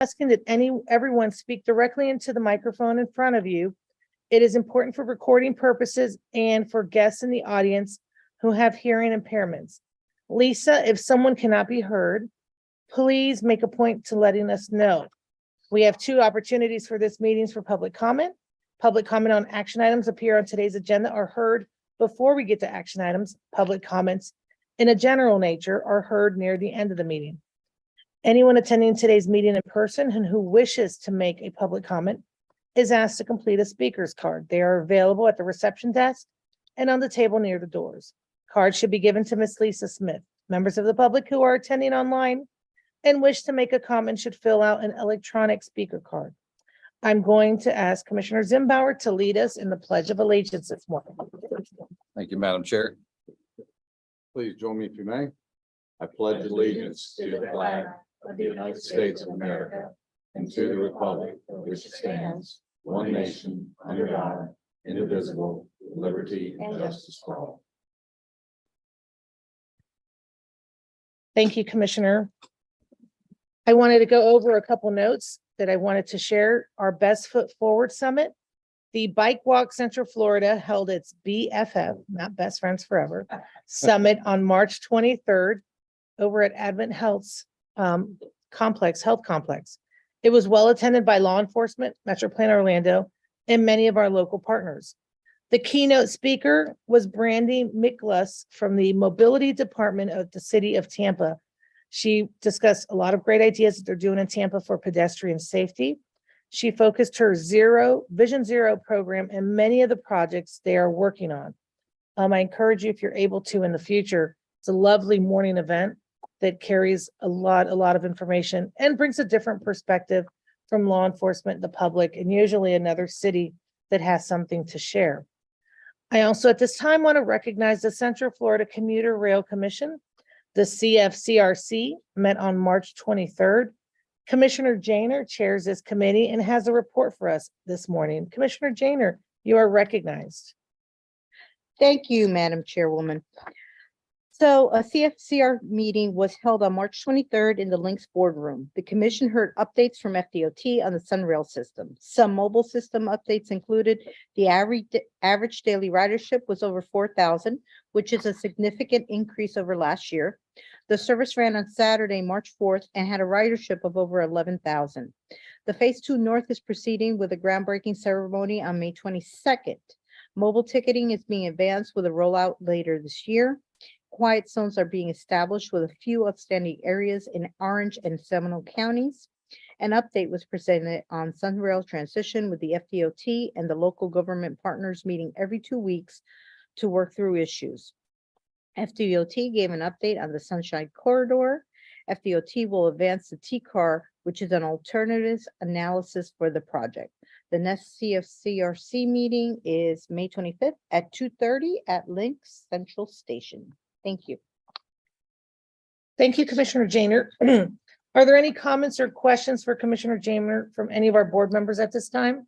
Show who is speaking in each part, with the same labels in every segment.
Speaker 1: asking that everyone speak directly into the microphone in front of you. It is important for recording purposes and for guests in the audience who have hearing impairments. Lisa, if someone cannot be heard, please make a point to letting us know. We have two opportunities for this meeting for public comment. Public comment on action items appear on today's agenda are heard before we get to action items. Public comments in a general nature are heard near the end of the meeting. Anyone attending today's meeting in person and who wishes to make a public comment is asked to complete a speaker's card. They are available at the reception desk and on the table near the doors. Cards should be given to Miss Lisa Smith. Members of the public who are attending online and wish to make a comment should fill out an electronic speaker card. I'm going to ask Commissioner Zimbauer to lead us in the Pledge of Allegiance this morning.
Speaker 2: Thank you, Madam Chair.
Speaker 3: Please join me if you may. I pledge allegiance to the flag of the United States of America and to the republic for which it stands, one nation, under God, indivisible, with liberty and justice for all.
Speaker 1: Thank you, Commissioner. I wanted to go over a couple notes that I wanted to share. Our Best Foot Forward Summit. The Bike Walk Central Florida held its BFF, not Best Friends Forever, Summit on March 23rd over at Advent Health Complex. It was well attended by law enforcement, MetroPlan Orlando, and many of our local partners. The keynote speaker was Brandy Miklas from the Mobility Department of the City of Tampa. She discussed a lot of great ideas that they're doing in Tampa for pedestrian safety. She focused her Vision Zero program and many of the projects they are working on. I encourage you, if you're able to in the future, it's a lovely morning event that carries a lot of information and brings a different perspective from law enforcement, the public, and usually another city that has something to share. I also at this time want to recognize the Central Florida Commuter Rail Commission. The CFCRC met on March 23rd. Commissioner Janer chairs this committee and has a report for us this morning. Commissioner Janer, you are recognized.
Speaker 4: Thank you, Madam Chairwoman. So a CFCR meeting was held on March 23rd in the Lynx boardroom. The commission heard updates from FDOT on the Sunrail system. Some mobile system updates included the average daily ridership was over 4,000, which is a significant increase over last year. The service ran on Saturday, March 4th, and had a ridership of over 11,000. The Phase 2 North is proceeding with a groundbreaking ceremony on May 22nd. Mobile ticketing is being advanced with a rollout later this year. Quiet zones are being established with a few outstanding areas in Orange and Seminole counties. An update was presented on Sunrail transition with the FDOT and the local government partners meeting every 2 weeks to work through issues. FDOT gave an update on the Sunshine Corridor. FDOT will advance the T-CAR, which is an alternatives analysis for the project. The next CFCRC meeting is May 25th at 2:30 at Lynx Central Station. Thank you.
Speaker 1: Thank you, Commissioner Janer. Are there any comments or questions for Commissioner Janer from any of our board members at this time?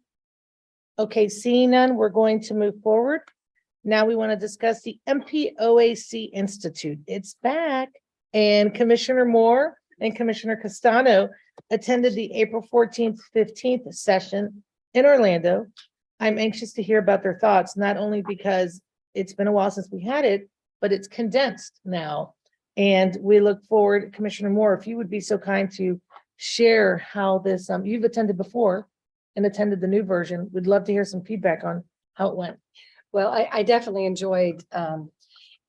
Speaker 1: Okay, seeing none, we're going to move forward. Now we want to discuss the MPOAC Institute. It's back, and Commissioner Moore and Commissioner Castano attended the April 14th, 15th session in Orlando. I'm anxious to hear about their thoughts, not only because it's been a while since we had it, but it's condensed now. And we look forward, Commissioner Moore, if you would be so kind to share how this, you've attended before and attended the new version. We'd love to hear some feedback on how it went.
Speaker 5: Well, I definitely enjoyed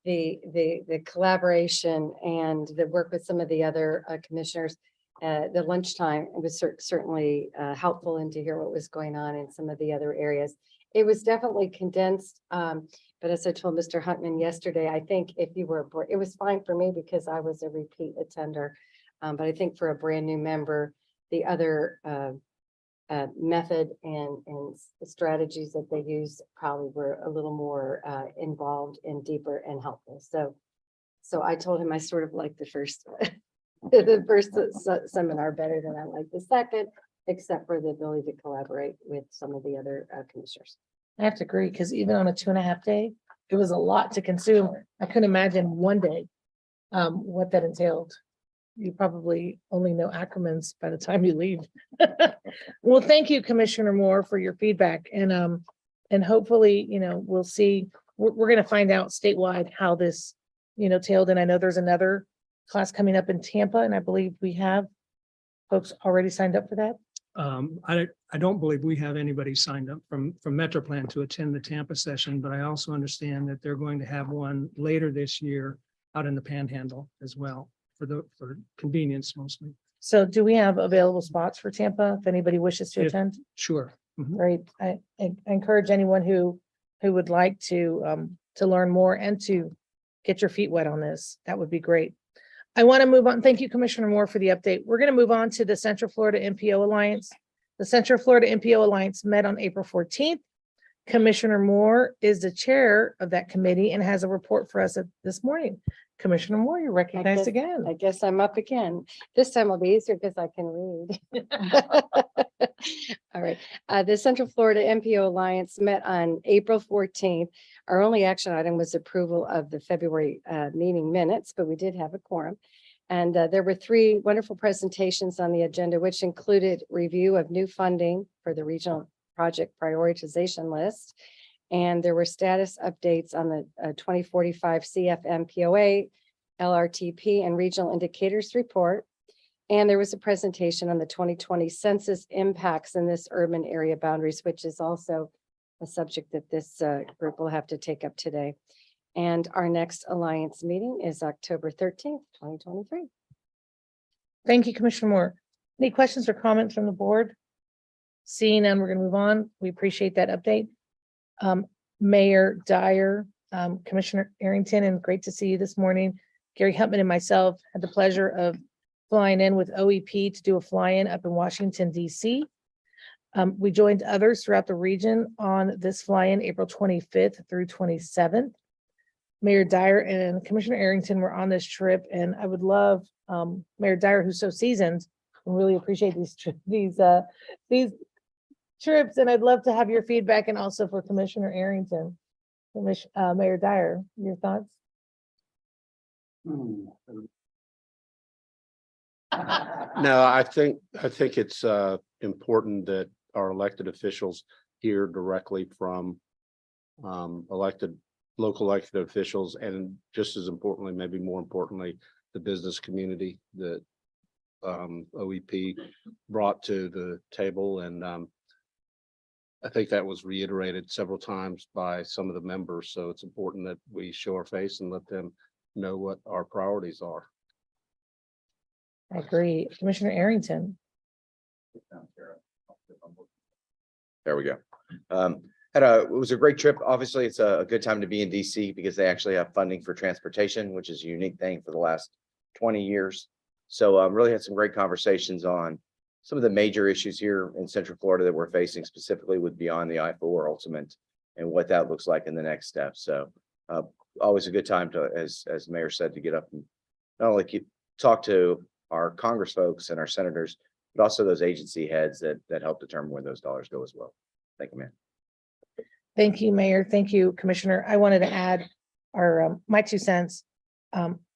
Speaker 5: the collaboration and the work with some of the other commissioners. The lunchtime, it was certainly helpful and to hear what was going on in some of the other areas. It was definitely condensed, but as I told Mr. Huntman yesterday, I think if you were, it was fine for me because I was a repeat attender, but I think for a brand new member, the other method and strategies that they use probably were a little more involved and deeper and helpful. So I told him I sort of liked the first seminar better than I liked the second, except for the ability to collaborate with some of the other commissioners.
Speaker 1: I have to agree, because even on a 2.5 day, it was a lot to consume. I couldn't imagine one day what that entailed. you probably only know acronyms by the time you leave. Well, thank you, Commissioner Moore, for your feedback, and hopefully, we'll see, we're gonna find out statewide how this, tailed, and I know there's another class coming up in Tampa, and I believe we have folks already signed up for that.
Speaker 6: I don't believe we have anybody signed up from MetroPlan to attend the Tampa session, but I also understand that they're going to have one later this year out in the Panhandle as well, for convenience mostly.
Speaker 1: So do we have available spots for Tampa if anybody wishes to
Speaker 6: If-
Speaker 1: attend?
Speaker 6: Sure. Mhm.
Speaker 1: Great. I encourage anyone who would like to learn more and to get your feet wet on this. That would be great. I want to move on. Thank you, Commissioner Moore, for the update. We're going to move on to the Central Florida MPO Alliance. The Central Florida MPO Alliance met on April 14th. Commissioner Moore is the chair of that committee and has a report for us this morning. Commissioner Moore, you're recognized again.
Speaker 5: I guess I'm up again. This time will be easier because I can read. All right. The Central Florida MPO Alliance met on April 14th. Our only action item was approval of the February meeting minutes, but we did have a quorum. And there were 3 wonderful presentations on the agenda, which included review of new funding for the regional project prioritization list. And there were status updates on the 2045 CFMPOA, LRTP, and regional indicators report. And there was a presentation on the 2020 census impacts in this urban area boundaries, which is also a subject that this group will have to take up today. And our next Alliance meeting is October 13th, 2023.
Speaker 1: Thank you, Commissioner Moore. Any questions or comments from the board? Seeing none, we're going to move on. We appreciate that update. Mayor Dyer, Commissioner Arrington, and great to see you this morning. Gary Huntman and myself had the pleasure of flying in with OEP to do a fly-in up in Washington, DC. We joined others throughout the region on this fly-in April 25th through 27th. Mayor Dyer and Commissioner Arrington were on this trip, and I would love Mayor Dyer, who's so seasoned, and really appreciate these trips, and I'd love to have your feedback, and also for Commissioner Arrington. Mayor Dyer, your thoughts?
Speaker 7: No, I think it's important that our elected officials hear directly from local elected officials, and just as importantly, maybe more importantly, the business community that OEP brought to the table. And I think that was reiterated several times by some of the members. So it's important that we show our face and let them know what our priorities are.
Speaker 1: I agree. Commissioner Arrington.
Speaker 8: There we go. It was a great trip. Obviously, it's a good time to be in DC because they actually have funding for transportation, which is a unique thing for the last 20 years. So really had some great conversations on some of the major issues here in Central Florida that we're facing, specifically with Beyond the I-4 Ultimate and what that looks like in the next step. So always a good time to, as the mayor said, to get up and not only talk to our Congress folks and our senators, but also those agency heads that help determine where those dollars go as well. Thank you, man.
Speaker 1: Thank you, Mayor. Thank you, Commissioner. I wanted to add my 2 cents,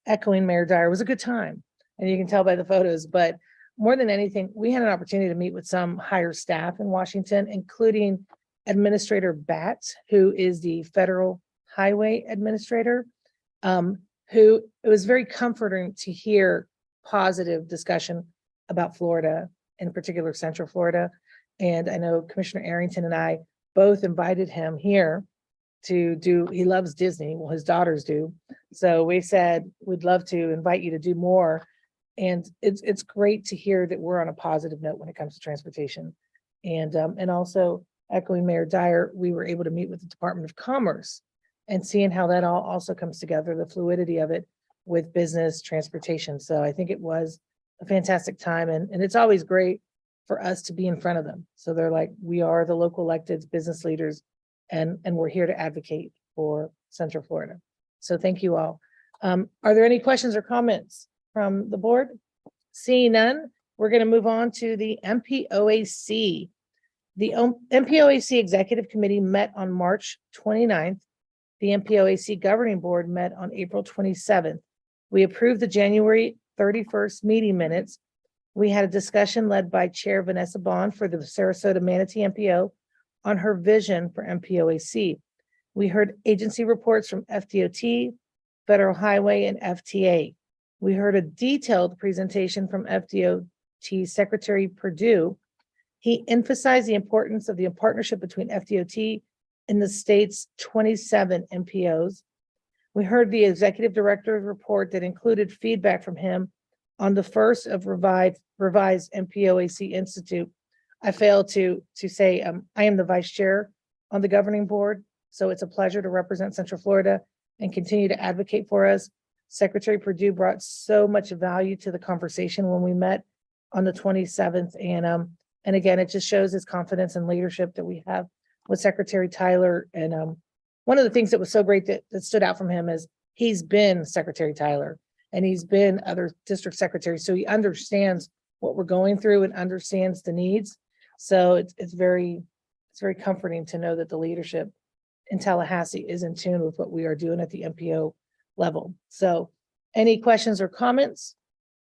Speaker 1: echoing Mayor Dyer. It was a good time, and you can tell by the photos, but more than anything, we had an opportunity to meet with some higher staff in Washington, including Administrator Batts, who is the Federal Highway Administrator, who it was very comforting to hear positive discussion about Florida, in particular Central Florida. And I know Commissioner Arrington and I both invited him here to do, he loves Disney, well, his daughters do. So we said, we'd love to invite you to do more. And it's great to hear that we're on a positive note when it comes to transportation. And also echoing Mayor Dyer, we were able to meet with the Department of Commerce and seeing how that all also comes together, the fluidity of it with business transportation. So I think it was a fantastic time, and it's always great for us to be in front of them. So they're like, we are the local elected business leaders, and we're here to advocate for Central Florida. So thank you all. Are there any questions or comments from the board? Seeing none, we're going to move on to the MPOAC. The MPOAC Executive Committee met on March 29th. The MPOAC Governing Board met on April 27th. We approved the January 31st meeting minutes. We had a discussion led by Chair Vanessa Bond for the Sarasota Manatee MPO on her vision for MPOAC. We heard agency reports from FDOT, Federal Highway, and FTA. We heard a detailed presentation from FDOT Secretary Perdue. He emphasized the importance of the partnership between FDOT and the state's 27 MPOs. We heard the executive director's report that included feedback from him on the first of revised MPOAC Institute. I failed to say I am the vice chair on the governing board, so it's a pleasure to represent Central Florida and continue to advocate for us. Secretary Perdue brought so much value to the conversation when we met on the 27th, and again, it just shows his confidence and leadership that we have with Secretary Tyler. And one of the things that was so great that stood out from him is he's been Secretary Tyler and he's been other district secretaries, so he understands what we're going through and understands the needs. So it's very comforting to know that the leadership in Tallahassee is in tune with what we are doing at the MPO level. So any questions or comments?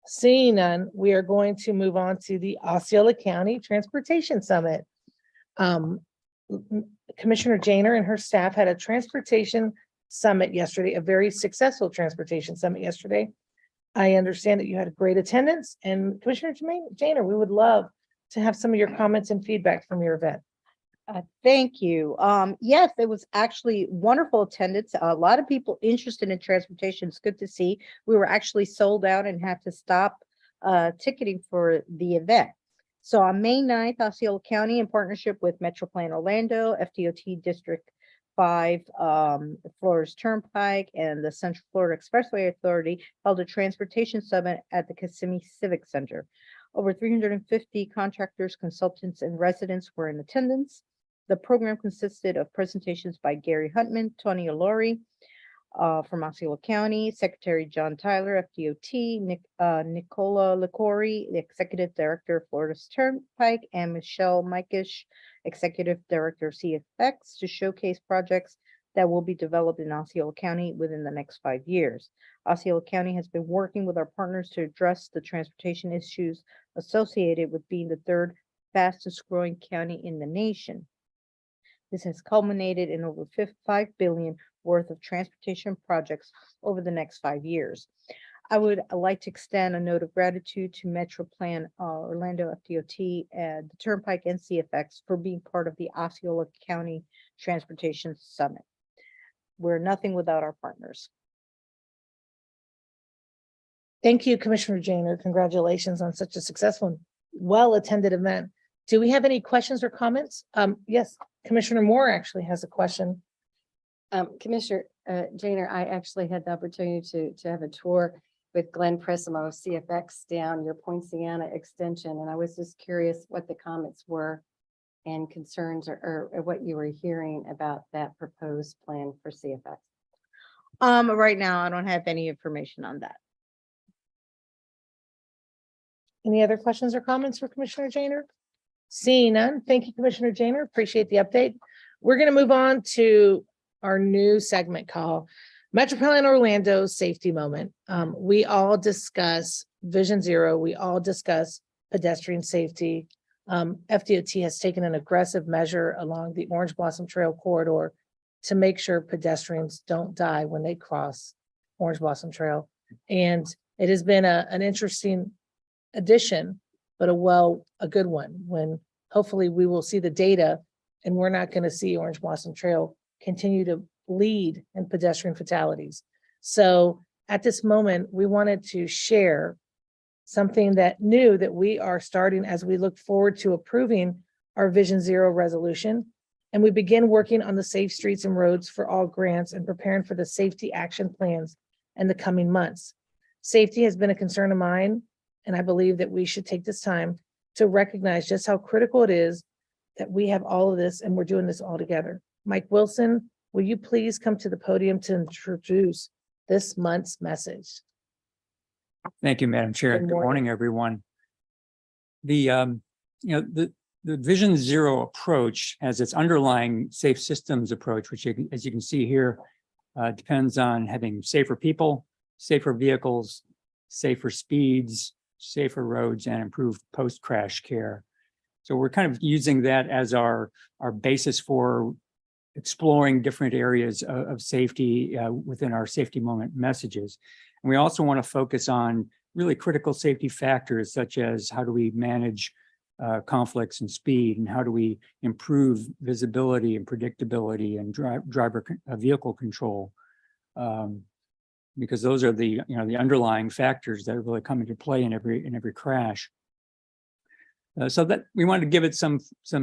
Speaker 1: Seeing none, we are going to move on to the Osceola County Transportation Summit. Commissioner Janer and her staff had a transportation summit yesterday, a very successful transportation summit yesterday. I understand that you had a great attendance, and Commissioner Janer, we would love to have some of your comments and feedback from your event.
Speaker 4: Thank you. Yes, it was actually wonderful attendance. A lot of people interested in transportation. It's good to see. We were actually sold out and had to stop ticketing for the event. So on May 9th, Osceola County, in partnership with MetroPlan Orlando, FDOT District 5, Florida's Turnpike, and the Central Florida Expressway Authority, held a transportation summit at the Kissimmee Civic Center. Over 350 contractors, consultants, and residents were in attendance. The program consisted of presentations by Gary Huntman, Tony O'Lory from Osceola County, Secretary John Tyler, FDOT, Nicola Licori, the Executive Director of Florida's Turnpike, and Michelle Mikish, Executive Director of CFX, to showcase projects that will be developed in Osceola County within the next 5 years. Osceola County has been working with our partners to address the transportation issues associated with being the third fastest growing county in the nation. This has culminated in over $5 billion worth of transportation projects over the next 5 years. I would like to extend a note of gratitude to MetroPlan Orlando, FDOT, and the Turnpike and CFX for being part of the Osceola County Transportation Summit. We're nothing without our partners.
Speaker 1: Thank you, Commissioner Janer. Congratulations on such a successful and well-attended event. Do we have any questions or comments? Yes, Commissioner Moore actually has a question.
Speaker 5: Commissioner Janer, I actually had the opportunity to have a tour with Glenn Pressimo of CFX down your Poinciana extension, and I was just curious what the comments were and concerns or what you were hearing about that proposed plan for CFX.
Speaker 4: Right now, I don't have any information on that.
Speaker 1: Any other questions or comments for Commissioner Janer? Seeing none, thank you, Commissioner Janer. Appreciate the update. We're going to move on to our new segment called MetroPlan Orlando Safety Moment. We all discuss Vision Zero. We all discuss pedestrian safety. FDOT has taken an aggressive measure along the Orange Blossom Trail corridor to make sure pedestrians don't die when they cross Orange Blossom Trail. And it has been an interesting addition, but a good one, when hopefully we will see the data and we're not going to see Orange Blossom Trail continue to lead in pedestrian fatalities. So at this moment, we wanted to share something that new that we are starting as we look forward to approving our Vision Zero resolution. And we begin working on the Safe Streets and Roads for All grants and preparing for the safety action plans in the coming months. Safety has been a concern of mine, and I believe that we should take this time to recognize just how critical it is that we have all of this and we're doing this all together. Mike Wilson, will you please come to the podium to introduce this month's message?
Speaker 9: Thank you, Madam Chair.
Speaker 1: Good
Speaker 9: Good morning, everyone. The Vision Zero approach has its underlying safe systems approach, which as you can see here, depends on having safer people, safer vehicles, safer speeds, safer roads, and improved post-crash care. So we're kind of using that as our basis for exploring different areas of safety within our safety moment messages. And we also want to focus on really critical safety factors, such as how do we manage conflicts and speed, and how do we improve visibility and predictability and driver vehicle control, because those are the the underlying factors that really come into play in every crash. So that we wanted to give it some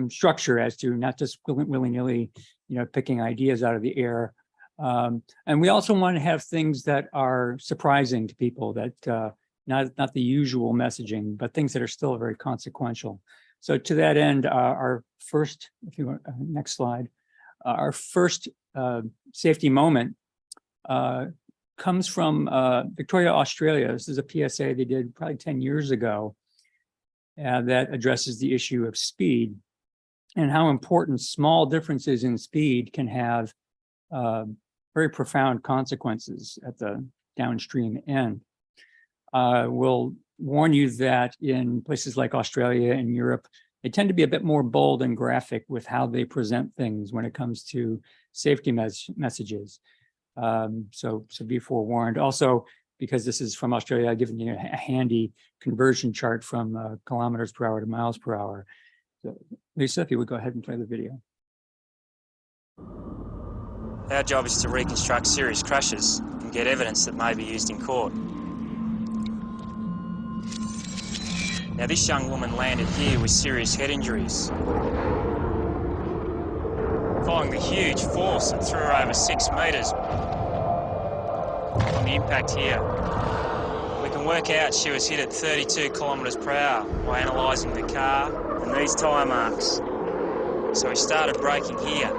Speaker 9: structure as to not just willy-nilly, picking ideas out of the air. And we also want to have things that are surprising to people, that not the usual messaging, but things that are still very consequential. So to that end, our first, if you want, next slide, our first safety moment comes from Victoria, Australia. This is a PSA they did probably 10 years ago that addresses the issue of speed and how important small differences in speed can have very profound consequences at the downstream end. We'll warn you that in places like Australia and Europe, they tend to be a bit more bold and graphic with how they present things when it comes to safety messages. So be forewarned. Also, because this is from Australia, I've given you a handy conversion chart from kilometers per hour to miles per hour. So Lisa, if you would go ahead and play the video.
Speaker 10: Our job is to reconstruct serious crashes and get evidence that may be used in court. Now, this young woman landed here with serious head injuries. Following the huge force that threw her over 6 metres on the impact here, we can work out she was hit at 32 kilometres per hour by analysing the car and these tyre marks. So we started braking here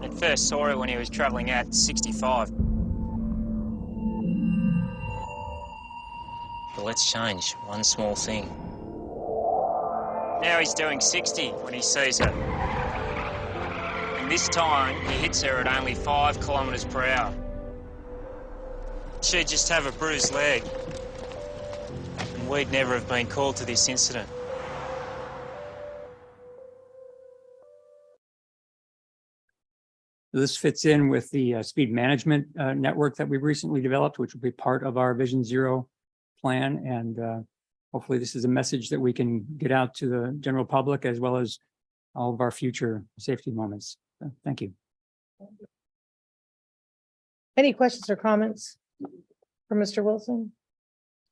Speaker 10: and first saw it when he was travelling at 65. But let's change one small thing. Now he's doing 60 when he sees her. And this time he hits her at only 5 kilometres per hour. She'd just have a bruised leg. And we'd never have been called to this incident.
Speaker 9: This fits in with the speed management network that we've recently developed, which will be part of our Vision Zero plan. And hopefully this is a message that we can get out to the general public as well as all of our future safety moments. Thank you.
Speaker 1: Any questions or comments for Mr. Wilson?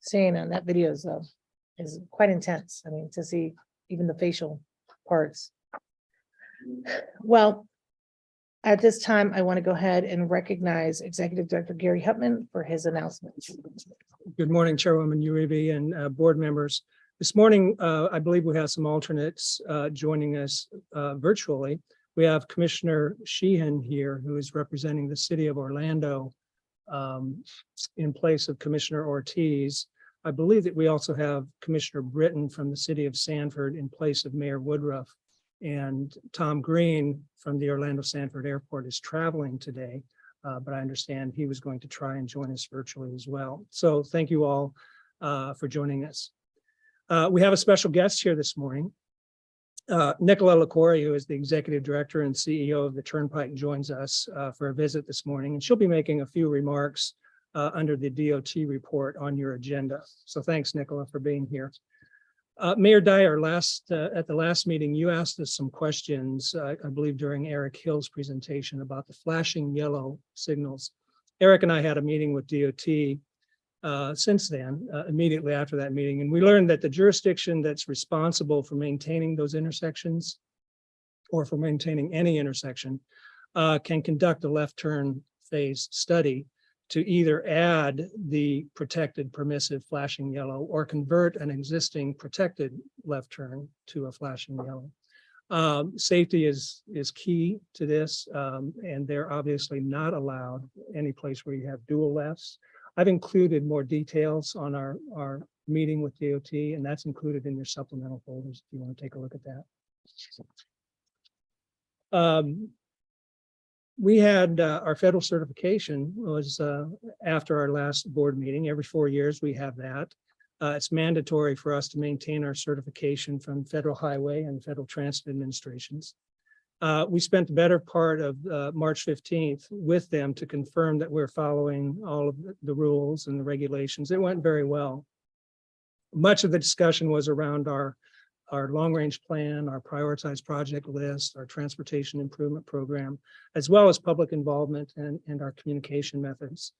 Speaker 1: Seeing none, that video is quite intense. I mean, to see even the facial parts. Well, at this time, I want to go ahead and recognize Executive Director Gary Hupman for his announcements.
Speaker 6: Good morning, Chairwoman Uribe and board members. This morning, I believe we have some alternates joining us virtually. We have Commissioner Sheehan here, who is representing the city of Orlando in place of Commissioner Ortiz. I believe that we also have Commissioner Britton from the city of Sanford in place of Mayor Woodruff. And Tom Green from the Orlando Sanford Airport is traveling today, but I understand he was going to try and join us virtually as well. So thank you all for joining us. We have a special guest here this morning. Nicola LaCour, who is the Executive Director and CEO of the Turnpike, joins us for a visit this morning, and she'll be making a few remarks under the DOT report on your agenda. So thanks, Nicola, for being here. Mayor Dyer, at the last meeting, you asked us some questions, I believe during Eric Hill's presentation about the flashing yellow signals. Eric and I had a meeting with DOT since then, immediately after that meeting, and we learned that the jurisdiction that's responsible for maintaining those intersections or for maintaining any intersection can conduct a left turn phase study to either add the protected permissive flashing yellow or convert an existing protected left turn to a flashing yellow. Safety is key to this, and they're obviously not allowed any place where you have dual lefts. I've included more details on our meeting with DOT, and that's included in your supplemental folders if you want to take a look at that. We had our federal certification was after our last board meeting. Every 4 years, we have that. It's mandatory for us to maintain our certification from Federal Highway and Federal Transit Administrations. We spent the better part of March 15th with them to confirm that we're following all of the rules and the regulations. It went very well. Much of the discussion was around our long-range plan, our prioritized project list, our transportation improvement program, as well as public involvement and our communication methods.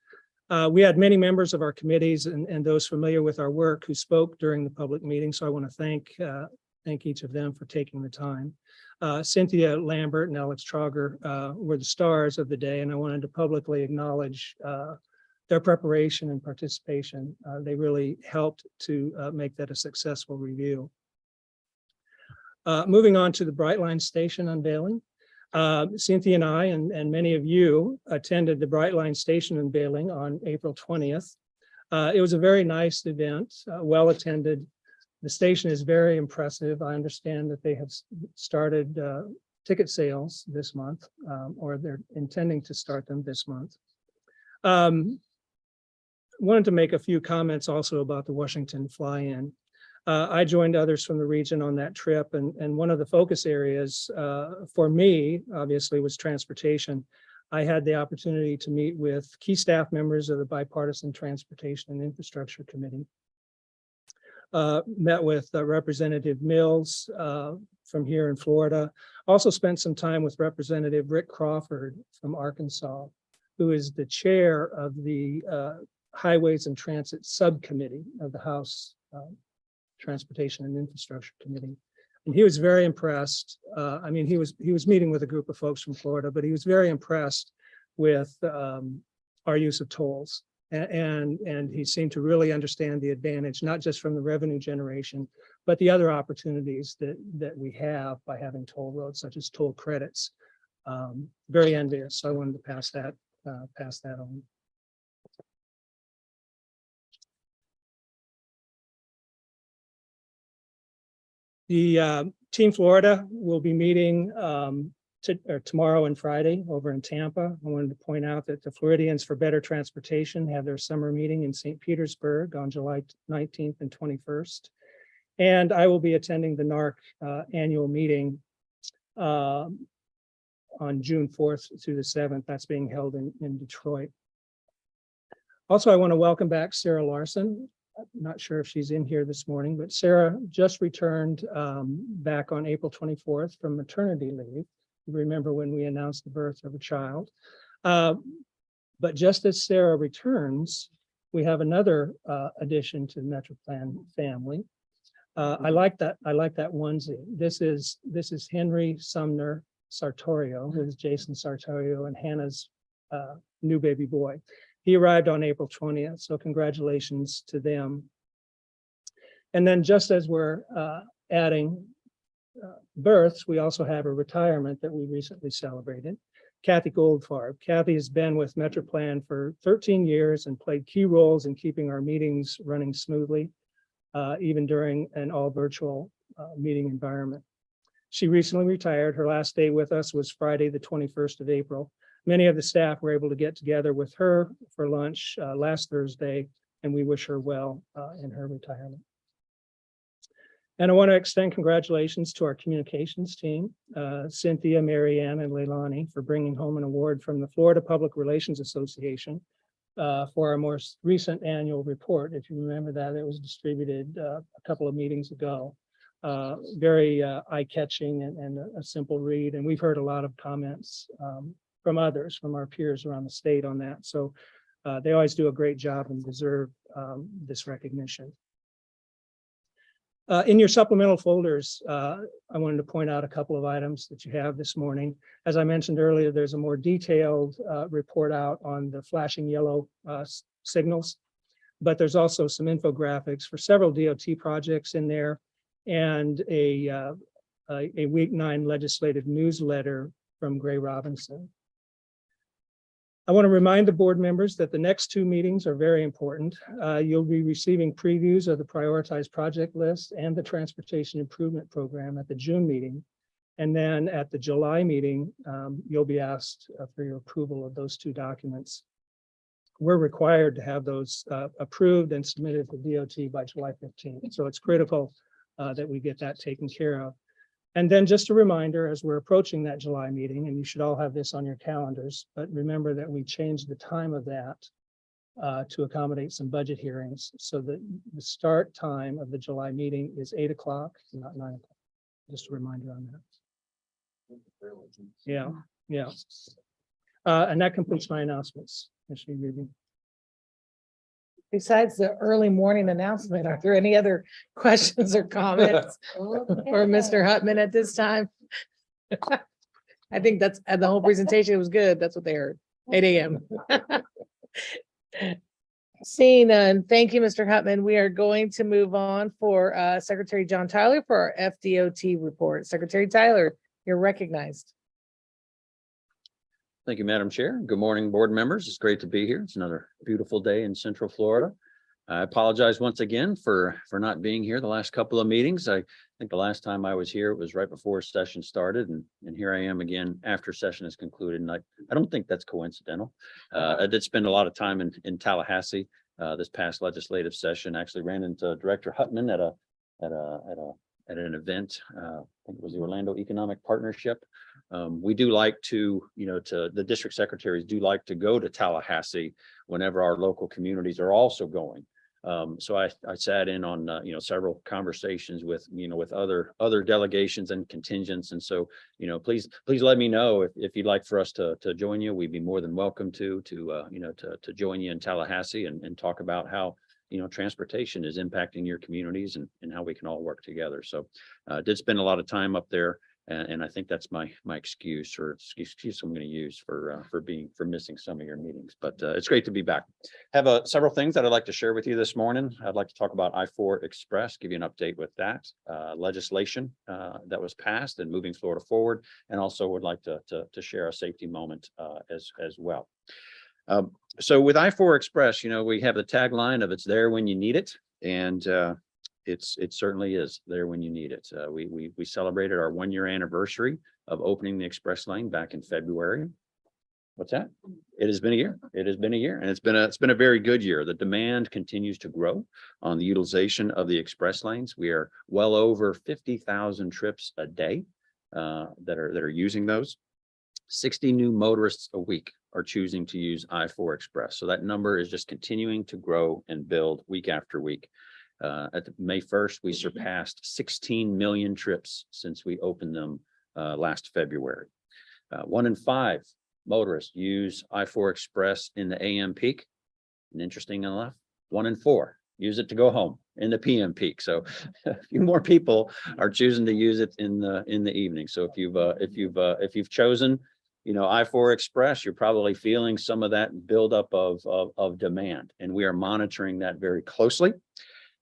Speaker 6: We had many members of our committees and those familiar with our work who spoke during the public meeting. So I want to thank each of them for taking the time. Cynthia Lambert and Alex Trauger were the stars of the day, and I wanted to publicly acknowledge their preparation and participation. They really helped to make that a successful review. Moving on to the Brightline Station unveiling. Cynthia and I and many of you attended the Brightline Station unveiling on April 20th. It was a very nice event, well attended. The station is very impressive. I understand that they have started ticket sales this month, or they're intending to start them this month. Wanted to make a few comments also about the Washington fly-in. I joined others from the region on that trip, and one of the focus areas for me, obviously, was transportation. I had the opportunity to meet with key staff members of the Bipartisan Transportation and Infrastructure Committee. Met with Representative Mills from here in Florida. Also spent some time with Representative Rick Crawford from Arkansas, who is the chair of the Highways and Transit Subcommittee of the House Transportation and Infrastructure Committee. And he was very impressed. I mean, he was meeting with a group of folks from Florida, but he was very impressed with our use of tolls. And he seemed to really understand the advantage, not just from the revenue generation, but the other opportunities that we have by having toll roads, such as toll credits. Very envious. So I wanted to pass that on. The Team Florida will be meeting tomorrow and Friday over in Tampa. I wanted to point out that the Floridians for Better Transportation have their summer meeting in St. Petersburg on July 19th and 21st. And I will be attending the NARC annual meeting on June 4th through the 7th. That's being held in Detroit. Also, I want to welcome back Sarah Larson. I'm not sure if she's in here this morning, but Sarah just returned back on April 24th from maternity leave. You remember when we announced the birth of a child. But just as Sarah returns, we have another addition to the MetroPlan family. I like that onesie. This is Henry Sumner Sartorio, who is Jason Sartorio and Hannah's new baby boy. He arrived on April 20th, so congratulations to them. And then just as we're adding births, we also have a retirement that we recently celebrated. Kathy Goldfarb. Kathy has been with MetroPlan for 13 years and played key roles in keeping our meetings running smoothly, even during an all virtual meeting environment. She recently retired. Her last day with us was Friday, the 21st of April. Many of the staff were able to get together with her for lunch last Thursday, and we wish her well in her retirement. And I want to extend congratulations to our communications team, Cynthia, Marianne, and Leilani, for bringing home an award from the Florida Public Relations Association for our most recent annual report. If you remember that, it was distributed a couple of meetings ago. Very eye-catching and a simple read, and we've heard a lot of comments from others, from our peers around the state on that. So they always do a great job and deserve this recognition. In your supplemental folders, I wanted to point out a couple of items that you have this morning. As I mentioned earlier, there's a more detailed report out on the flashing yellow signals, but there's also some infographics for several DOT projects in there and a week 9 legislative newsletter from Gray Robinson. I want to remind the board members that the next 2 meetings are very important. You'll be receiving previews of the prioritized project list and the transportation improvement program at the June meeting. And then at the July meeting, you'll be asked for your approval of those two documents. We're required to have those approved and submitted to DOT by July 15th. So it's critical that we get that taken care of. And then just a reminder, as we're approaching that July meeting, and you should all have this on your calendars, but remember that we changed the time of that to accommodate some budget hearings. So that the start time of the July meeting is 8 o'clock, not 9 o'clock. Just a reminder on that. Yeah, yeah. And that completes my announcements. Commissioner Reedy.
Speaker 1: Besides the early morning announcement, are there any other questions or comments for Mr. Hutman at this time? I think that's, and the whole presentation was good. That's what they heard. 8 a.m. Seeing none, thank you, Mr. Hutman. We are going to move on for Secretary John Tyler for our FDOT report. Secretary Tyler, you're recognized.
Speaker 2: Thank you, Madam Chair. Good morning, board members. It's great to be here. It's another beautiful day in Central Florida. I apologize once again for not being here the last couple of meetings. I think the last time I was here, it was right before session started, and here I am again after session is concluded. And I don't think that's coincidental. I did spend a lot of time in Tallahassee this past legislative session. Actually ran into Director Hutman at an event. I think it was the Orlando Economic Partnership. We do like to, the district secretaries do like to go to Tallahassee whenever our local communities are also going. So I sat in on, several conversations with other delegations and contingents. And so, please let me know if you'd like for us to join you. We'd be more than welcome to join you in Tallahassee and talk about how transportation is impacting your communities and how we can all work together. So I did spend a lot of time up there, and I think that's my excuse I'm going to use for missing some of your meetings. But it's great to be back. Have several things that I'd like to share with you this morning. I'd like to talk about I-4 Express, give you an update with that legislation that was passed and moving Florida forward, and also would like to share a safety moment as well. So with I-4 Express, we have the tagline of "It's there when you need it," and it certainly is there when you need it. We celebrated our 1-year anniversary of opening the express lane back in February. What's that? It has been a year. It has been a year, and it's been a very good year. The demand continues to grow on the utilization of the express lanes. We are well over 50,000 trips a day that are using those. 60 new motorists a week are choosing to use I-4 Express. So that number is just continuing to grow and build week after week. At May 1st, we surpassed 16 million trips since we opened them last February. 1 in 5 motorists use I-4 Express in the AM peak. And interesting enough, 1 in 4 use it to go home in the PM peak. So a few more people are choosing to use it in the evening. So if you've chosen I-4 Express, you're probably feeling some of that buildup of demand, and we are monitoring that very closely.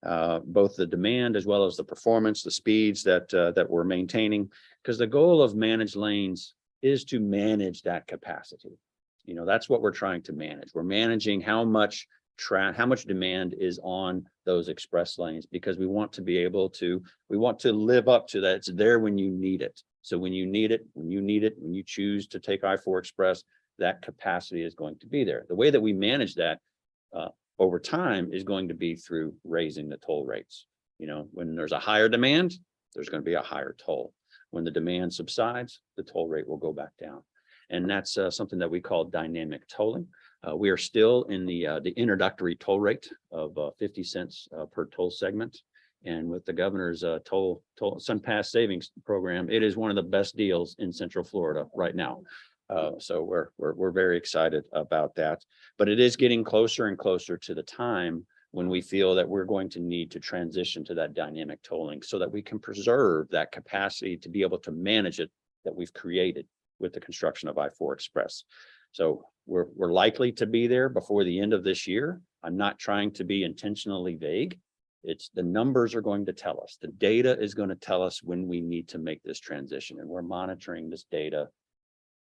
Speaker 2: Both the demand as well as the performance, the speeds that we're maintaining, because the goal of managed lanes is to manage that capacity. That's what we're trying to manage. We're managing how much demand is on those express lanes, because we want to live up to that. It's there when you need it. So when you need it, when you choose to take I-4 Express, that capacity is going to be there. The way that we manage that over time is going to be through raising the toll rates. When there's a higher demand, there's going to be a higher toll. When the demand subsides, the toll rate will go back down. And that's something that we call dynamic tolling. We are still in the introductory toll rate of 50 cents per toll segment. And with the governor's toll SunPass savings program, it is one of the best deals in Central Florida right now. So we're very excited about that. But it is getting closer and closer to the time when we feel that we're going to need to transition to that dynamic tolling so that we can preserve that capacity to be able to manage it that we've created with the construction of I-4 Express. So we're likely to be there before the end of this year. I'm not trying to be intentionally vague. It's the numbers are going to tell us. The data is going to tell us when we need to make this transition. And we're monitoring this data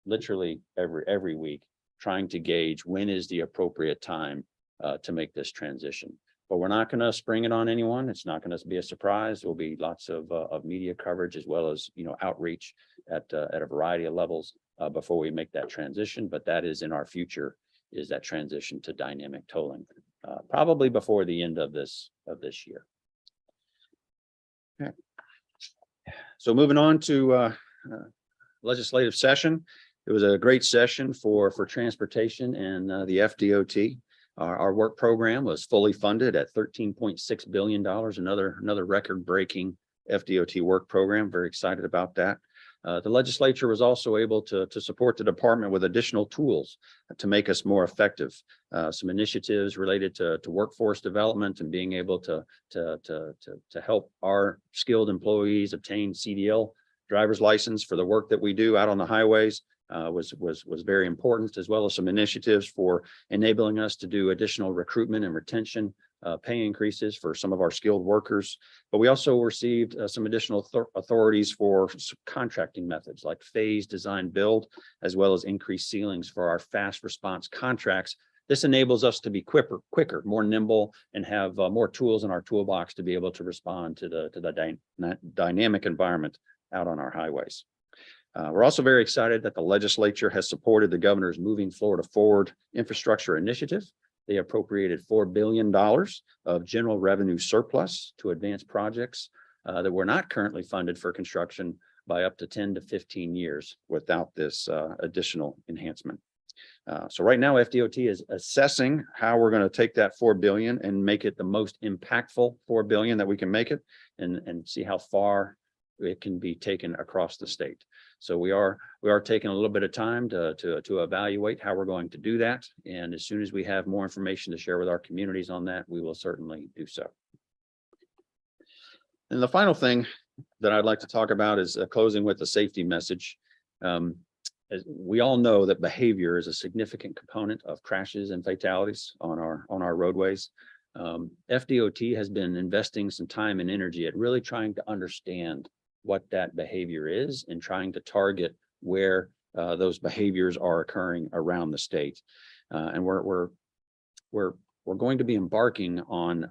Speaker 2: literally every week, trying to gauge when is the appropriate time to make this transition. But we're not going to spring it on anyone. It's not going to be a surprise. There'll be lots of media coverage as well as outreach at a variety of levels before we make that transition, but that is in our future, is that transition to dynamic tolling, probably before the end of this year. Okay. So moving on to legislative session. It was a great session for transportation and the FDOT. Our work program was fully funded at $13.6 billion, another record-breaking FDOT work program. Very excited about that. The legislature was also able to support the department with additional tools to make us more effective. Some initiatives related to workforce development and being able to help our skilled employees obtain CDL driver's license for the work that we do out on the highways. Was very important, as well as some initiatives for enabling us to do additional recruitment and retention, pay increases for some of our skilled workers. But we also received some additional authorities for contracting methods like phase design build, as well as increased ceilings for our fast response contracts. This enables us to be quicker, more nimble, and have more tools in our toolbox to be able to respond to the dynamic environment out on our highways. We're also very excited that the legislature has supported the governor's Moving Florida Forward infrastructure initiative. They appropriated $4 billion of general revenue surplus to advance projects that were not currently funded for construction by up to 10 to 15 years without this additional enhancement. So right now, FDOT is assessing how we're going to take that $4 billion and make it the most impactful $4 billion that we can make it, and see how far it can be taken across the state. So we are taking a little bit of time to evaluate how we're going to do that. And as soon as we have more information to share with our communities on that, we will certainly do so. And the final thing that I'd like to talk about is closing with a safety message. As we all know that behavior is a significant component of crashes and fatalities on our roadways. FDOT has been investing some time and energy at really trying to understand what that behavior is and trying to target where those behaviors are occurring around the state. And we're going to be embarking on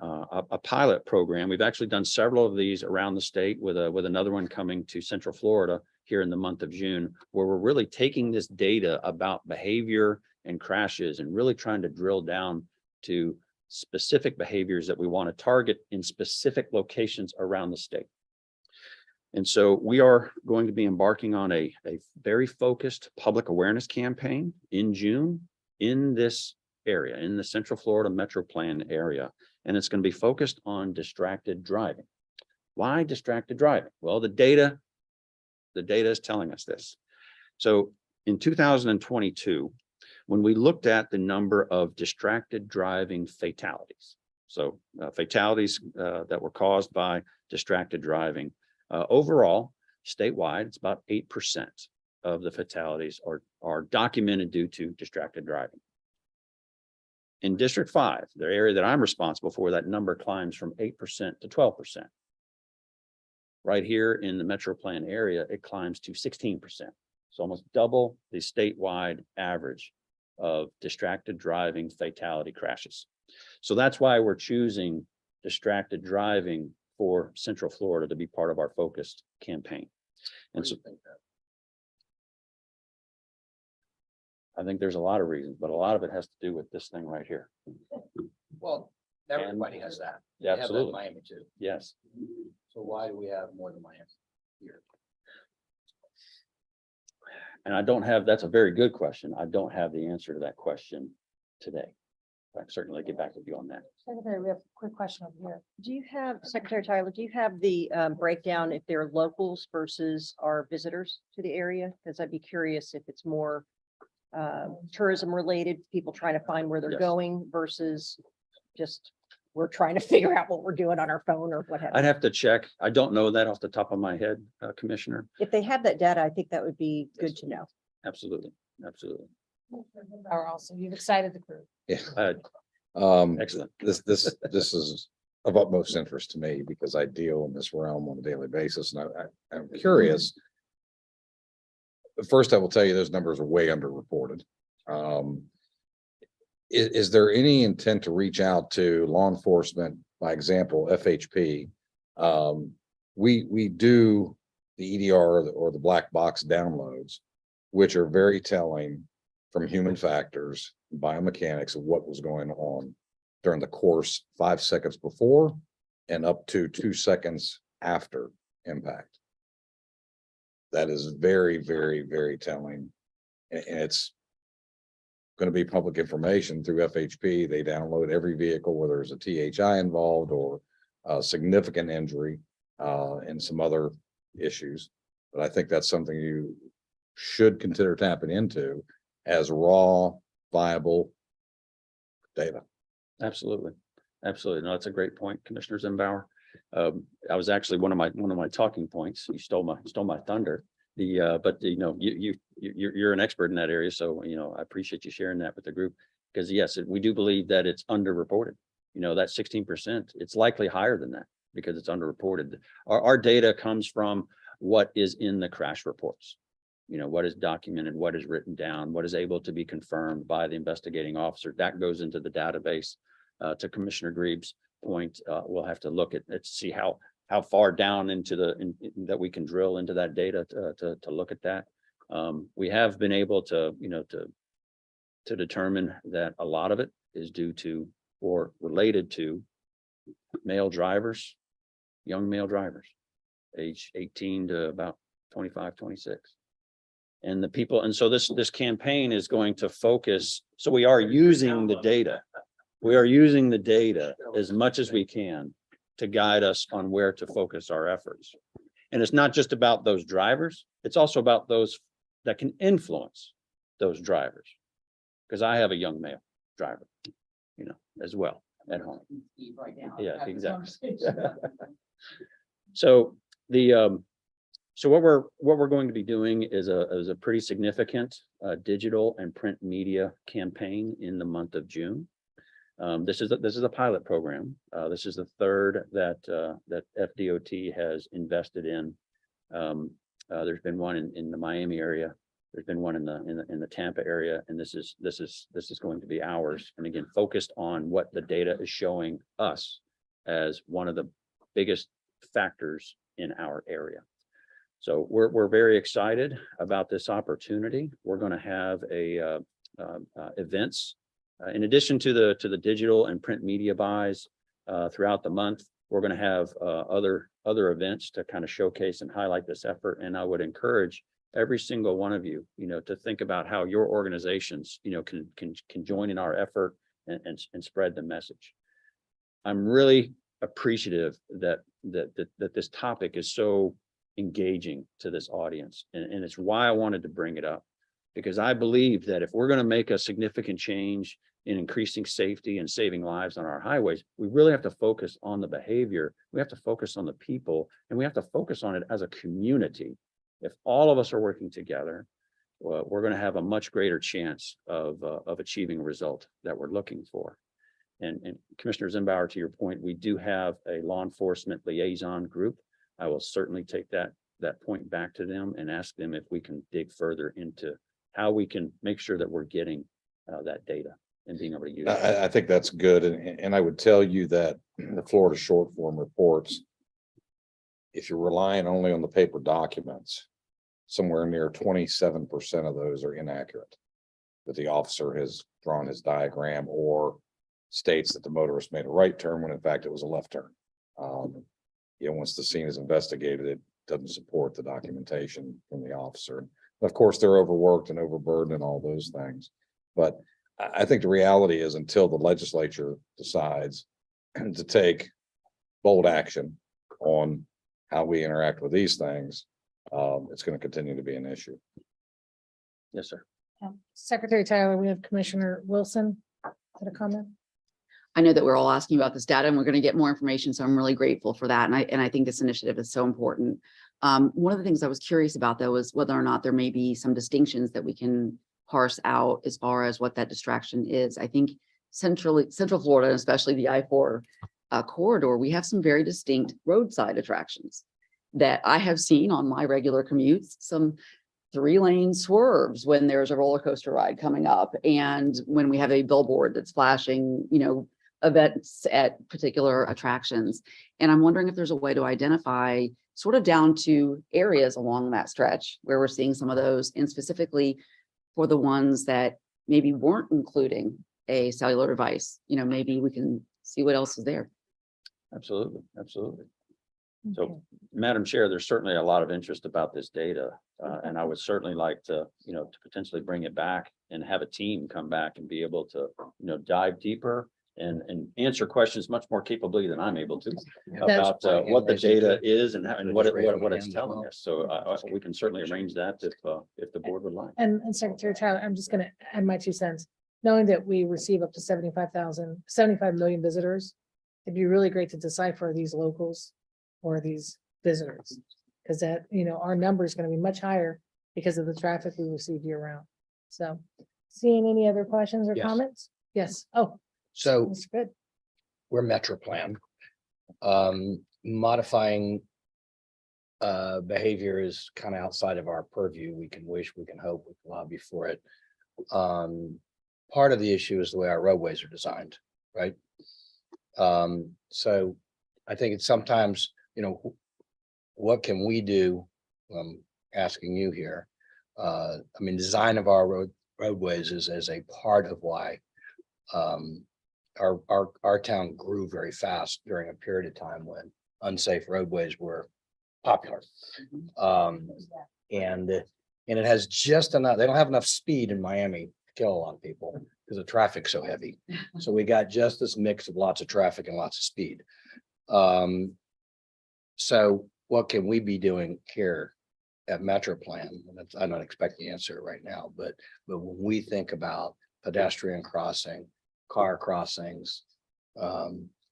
Speaker 2: a pilot program. We've actually done several of these around the state, with another one coming to Central Florida here in the month of June, where we're really taking this data about behavior and crashes and really trying to drill down to specific behaviors that we want to target in specific locations around the state. And so we are going to be embarking on a very focused public awareness campaign in June in this area, in the Central Florida MetroPlan area. And it's going to be focused on distracted driving. Why distracted driving? Well, the data is telling us this. So in 2022, when we looked at the number of distracted driving fatalities, so fatalities that were caused by distracted driving, overall, statewide, it's about 8% of the fatalities are documented due to distracted driving. In District 5, the area that I'm responsible for, that number climbs from 8% to 12%. Right here in the MetroPlan area, it climbs to 16%. So almost double the statewide average of distracted driving fatality crashes. So that's why we're choosing distracted driving for Central Florida to be part of our focused campaign. And so I think there's a lot of reasons, but a lot of it has to do with this thing right here.
Speaker 11: Well, everybody has that.
Speaker 2: Yeah,
Speaker 11: They have that in
Speaker 2: absolutely.
Speaker 11: Miami too.
Speaker 2: Yes.
Speaker 11: So why do we have more than Miami here?
Speaker 2: And I don't have, that's a very good question. I don't have the answer to that question today. I can certainly get back with you on that.
Speaker 12: Secretary, we have a quick question over here. Do you have, Secretary Tyler, do you have the breakdown if they're locals versus our visitors to the area? Because I'd be curious if it's more tourism related, people trying to find where they're
Speaker 2: Yes.
Speaker 12: going versus just we're trying to figure out what we're doing on our phone or what have
Speaker 2: I'd
Speaker 12: you.
Speaker 2: have to check. I don't know that off the top of my head, Commissioner.
Speaker 12: If they have that data, I think that would be good to know.
Speaker 2: Absolutely. Absolutely.
Speaker 1: Are also, you've excited the crew.
Speaker 3: Yeah.
Speaker 2: Excellent.
Speaker 3: This is of utmost interest to me because I deal in this realm on a daily basis, and I'm curious. First, I will tell you those numbers are way underreported. Is there any intent to reach out to law enforcement, by example, FHP? We do the EDR or the black box downloads, which are very telling from human factors, biomechanics of what was going on during the course 5 seconds before and up to 2 seconds after impact. That is very, very, very telling. And it's going to be public information through FHP. They download every vehicle where there's a THI involved or a significant injury and some other issues. But I think that's something you should consider tapping into as raw, viable data.
Speaker 2: Absolutely. Absolutely. No, that's a great point, Commissioner Zimbauer. I was actually one of my talking points. You stole my thunder. But you know, you're an expert in that area. So, you know, I appreciate you sharing that with the group because yes, we do believe that it's underreported. You know, that 16%, it's likely higher than that because it's underreported. Our data comes from what is in the crash reports. You know, what is documented, what is written down, what is able to be confirmed by the investigating officer. That goes into the database. To Commissioner Greaves' point, we'll have to look at see how far down into that we can drill into that data to look at that. We have been able to, you know, to determine that a lot of it is due to or related to male drivers, young male drivers, age 18 to about 25, 26. And the people, and so this campaign is going to focus. So we are using the data. We are using the data as much as we can to guide us on where to focus our efforts. And it's not just about those drivers. It's also about those that can influence those drivers. Because I have a young male driver, you know, as well at home. Yeah, exactly. So what we're going to be doing is a pretty significant digital and print media campaign in the month of June. This is a pilot program. This is the third that FDOT has invested in. There's been one in the Miami area. There's been one in the Tampa area, and this is going to be ours. And again, focused on what the data is showing us as one of the biggest factors in our area. So we're very excited about this opportunity. We're going to have events. In addition to the digital and print media buys throughout the month, we're going to have other events to kind of showcase and highlight this effort. And I would encourage every single one of you, you know, to think about how your organizations, you know, can join in our effort and spread the message. I'm really appreciative that this topic is so engaging to this audience, and it's why I wanted to bring it up. Because I believe that if we're going to make a significant change in increasing safety and saving lives on our highways, we really have to focus on the behavior. We have to focus on the people, and we have to focus on it as a community. If all of us are working together, well, we're going to have a much greater chance of achieving a result that we're looking for. And Commissioner Zimbauer, to your point, we do have a law enforcement liaison group. I will certainly take that point back to them and ask them if we can dig further into how we can make sure that we're getting that data and being able to use it.
Speaker 3: I think that's good. And I would tell you that the Florida short form reports, if you're relying only on the paper documents, somewhere near 27% of those are inaccurate. That the officer has drawn his diagram or states that the motorist made a right turn when in fact it was a left turn. You know, once the scene is investigated, it doesn't support the documentation from the officer. Of course, they're overworked and overburdened and all those things. But I think the reality is until the legislature decides to take bold action on how we interact with these things, it's going to continue to be an issue.
Speaker 2: Yes, sir.
Speaker 1: Secretary Tyler, we have Commissioner Wilson had a comment.
Speaker 13: I know that we're all asking about this data and we're going to get more information. So I'm really grateful for that. And I think this initiative is so important. One of the things I was curious about, though, is whether or not there may be some distinctions that we can parse out as far as what that distraction is. I think Central Florida, especially the I-4 corridor, we have some very distinct roadside attractions that I have seen on my regular commutes, some 3-lane swerves when there's a roller coaster ride coming up. And when we have a billboard that's flashing, you know, events at particular attractions. And I'm wondering if there's a way to identify sort of down to areas along that stretch where we're seeing some of those, and specifically for the ones that maybe weren't including a cellular device, maybe we can see what else is there.
Speaker 2: Absolutely, absolutely. So,
Speaker 1: Okay.
Speaker 2: Madam Chair, there's certainly a lot of interest about this data. And I would certainly like to, to potentially bring it back and have a team come back and be able to, dive deeper and answer questions much more capably than I'm able to about what the data is and what it's telling us. So we can certainly arrange that if the board would like.
Speaker 1: And Secretary Tyler, I'm just gonna add my 2 cents. Knowing that we receive up to 75 million visitors, it'd be really great to decipher these locals or these visitors. Because that, our number is gonna be much higher because of the traffic we receive year round. So, seeing any other questions or
Speaker 11: Yes.
Speaker 1: comments? Yes, oh,
Speaker 11: So
Speaker 1: that's good.
Speaker 11: we're MetroPlan. Modifying behavior is kind of outside of our purview. We can wish, we can hope, we can lobby for it. Part of the issue is the way our roadways are designed, right? So I think it's sometimes, what can we do? I'm asking you here. Design of our roadways is a part of why our town grew very fast during a period of time when unsafe roadways were popular. And it has just enough, they don't have enough speed in Miami to kill a lot of people because the traffic's so heavy. So we got just this mix of lots of traffic and lots of speed. So what can we be doing here at MetroPlan? I'm not expecting the answer right now, but when we think about pedestrian crossing, car crossings,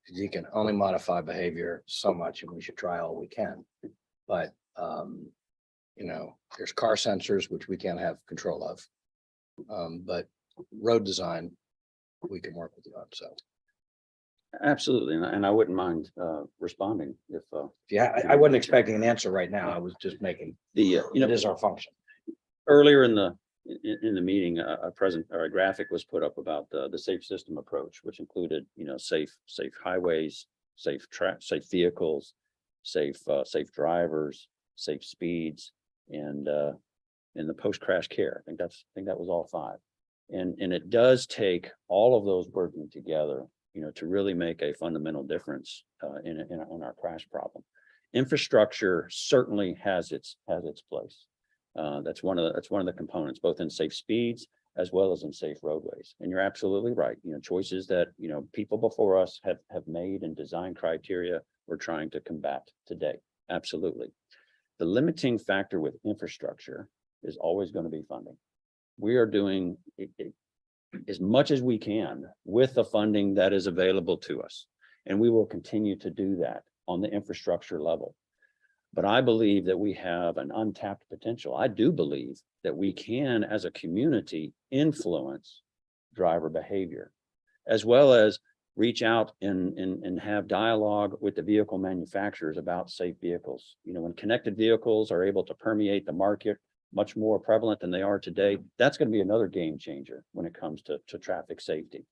Speaker 11: you can only modify behavior so much, and we should try all we can. But there's car sensors which we can't have control of. But road design, we can work with you on. So
Speaker 2: Absolutely, and I wouldn't mind responding if
Speaker 11: yeah, I wasn't expecting an answer right now. I was just making, it is our function.
Speaker 2: earlier in the meeting, a graphic was put up about the safe system approach, which included, safe highways, safe vehicles, safe drivers, safe speeds, and the post-crash care. I think that was all 5. And it does take all of those working together, to really make a fundamental difference in our crash problem. Infrastructure certainly has its place. That's one of the components, both in safe speeds as well as in safe roadways. And you're absolutely right. Choices that, people before us have made and design criteria we're trying to combat today. Absolutely. The limiting factor with infrastructure is always going to be funding. We are doing as much as we can with the funding that is available to us. And we will continue to do that on the infrastructure level. But I believe that we have an untapped potential. I do believe that we can, as a community, influence driver behavior, as well as reach out and have dialogue with the vehicle manufacturers about safe vehicles. When connected vehicles are able to permeate the market much more prevalent than they are today, that's going to be another game changer when it comes to traffic safety.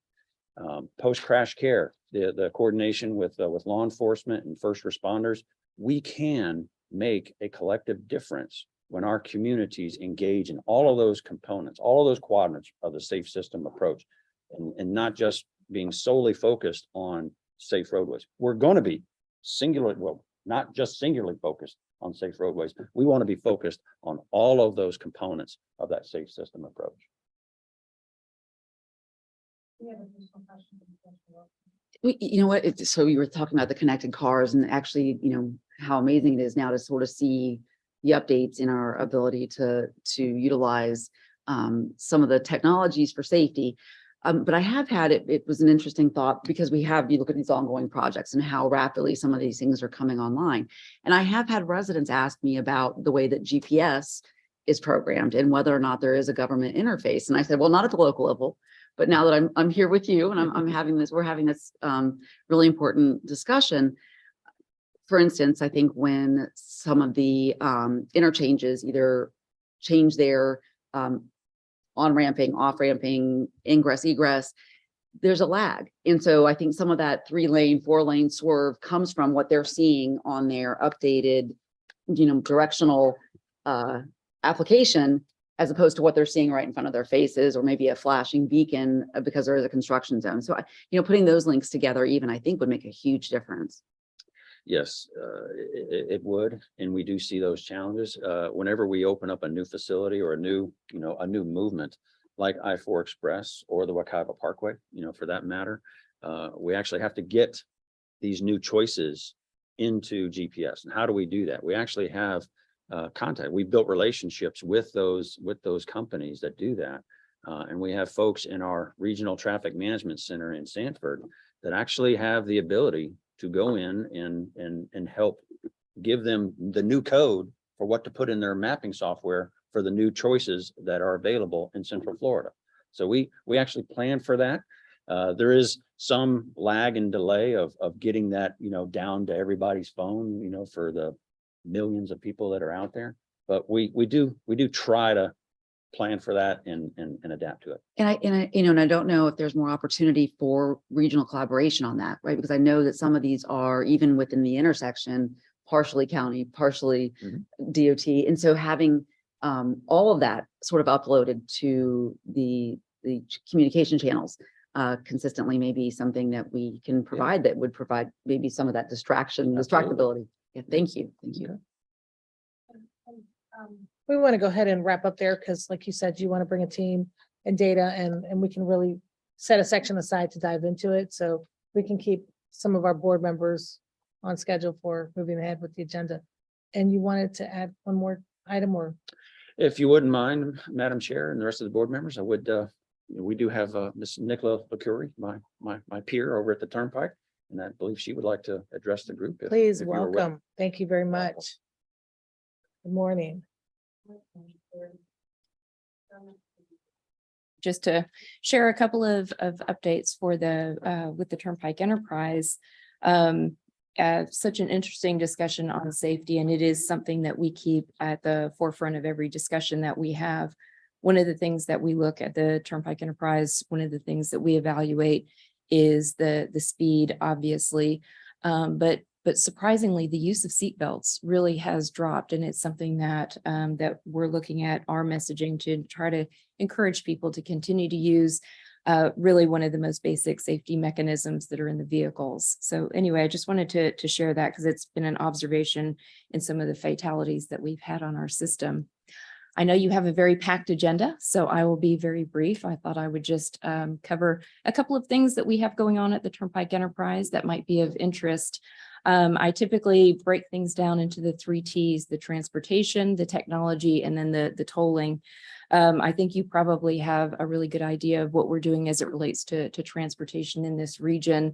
Speaker 2: Post-crash care, the coordination with law enforcement and first responders, we can make a collective difference when our communities engage in all of those components, all of those quadrants of the safe system approach, and not just being solely focused on safe roadways. We're going to be not just singularly focused on safe roadways. We want to be focused on all of those components of that safe system approach.
Speaker 13: You know what? So you were talking about the connected cars, and actually, how amazing it is now to sort of see the updates in our ability to utilize some of the technologies for safety. But I have had it was an interesting thought, because you look at these ongoing projects and how rapidly some of these things are coming online. And I have had residents ask me about the way that GPS is programmed and whether or not there is a government interface. And I said, well, not at the local level, but now that I'm here with you and we're having this really important discussion. For instance, I think when some of the interchanges either change their on-ramping, off-ramping, ingress, egress, there's a lag. And so I think some of that 3-lane, 4-lane swerve comes from what they're seeing on their updated directional application as opposed to what they're seeing right in front of their faces, or maybe a flashing beacon because there is a construction zone. So, putting those links together even, I think, would make a huge difference.
Speaker 2: Yes, it would, and we do see those challenges. Whenever we open up a new facility or a new movement, like I-4 Express or the Wekiva Parkway, for that matter, we actually have to get these new choices into GPS. And how do we do that? We actually have contact. We built relationships with those companies that do that. And we have folks in our regional traffic management center in Sanford that actually have the ability to go in and help give them the new code for what to put in their mapping software for the new choices that are available in Central Florida. So we actually plan for that. There is some lag and delay of getting that, down to everybody's phone, for the millions of people that are out there. But we do try to plan for that and adapt to it.
Speaker 13: And I don't know if there's more opportunity for regional collaboration on that, right? Because I know that some of these are even within the intersection, partially county, partially DOT. And so having all of that sort of uploaded to the communication channels consistently may be something that we can provide that would provide maybe some of that distractibility. Yeah, thank you. Thank you.
Speaker 1: We want to go ahead and wrap up there because like you said, you want to bring a team and data and we can really set a section aside to dive into it. So we can keep some of our board members on schedule for moving ahead with the agenda. And you wanted to add one more item or?
Speaker 2: If you wouldn't mind, Madam Chair and the rest of the board members, I would, we do have Ms. Nicola LaCurie, my peer over at the Turnpike. And I believe she would like to address the group.
Speaker 1: Please,
Speaker 2: if you're
Speaker 1: welcome. Thank you very much. Good morning.
Speaker 14: Just to share a couple of updates for with the Turnpike Enterprise. Such an interesting discussion on safety, and it is something that we keep at the forefront of every discussion that we have. One of the things that we look at the Turnpike Enterprise, one of the things that we evaluate is the speed, obviously, but surprisingly, the use of seatbelts really has dropped, and it's something that that we're looking at our messaging to try to encourage people to continue to use. Really one of the most basic safety mechanisms that are in the vehicles. So anyway, I just wanted to share that because it's been an observation in some of the fatalities that we've had on our system. I know you have a very packed agenda, so I will be very brief. I thought I would just cover a couple of things that we have going on at the Turnpike Enterprise that might be of interest. I typically break things down into the 3 T's, the transportation, the technology, and then the tolling. I think you probably have a really good idea of what we're doing as it relates to transportation in this region.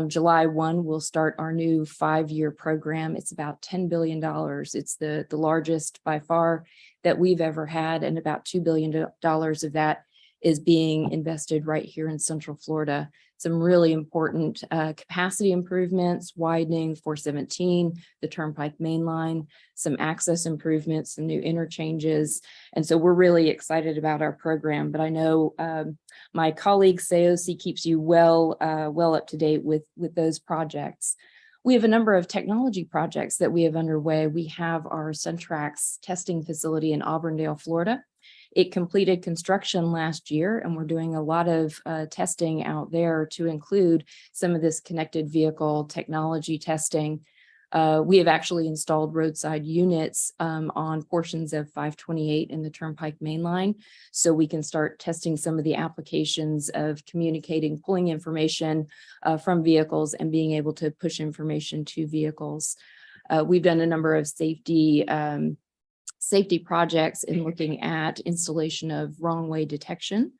Speaker 14: July 1, we'll start our new 5-year program. It's about $10 billion. It's the largest by far that we've ever had, and about $2 billion of that is being invested right here in Central Florida. Some really important capacity improvements, widening 417, the Turnpike main line, some access improvements, some new interchanges. And so we're really excited about our program, but I know my colleague Saosi keeps you well up to date with those projects. We have a number of technology projects that we have underway. We have our Suntrax testing facility in Auburndale, Florida. It completed construction last year, and we're doing a lot of testing out there to include some of this connected vehicle technology testing. We have actually installed roadside units on portions of 528 in the Turnpike main line, so we can start testing some of the applications of communicating, pulling information from vehicles and being able to push information to vehicles. We've done a number of safety projects in looking at installation of wrong way detection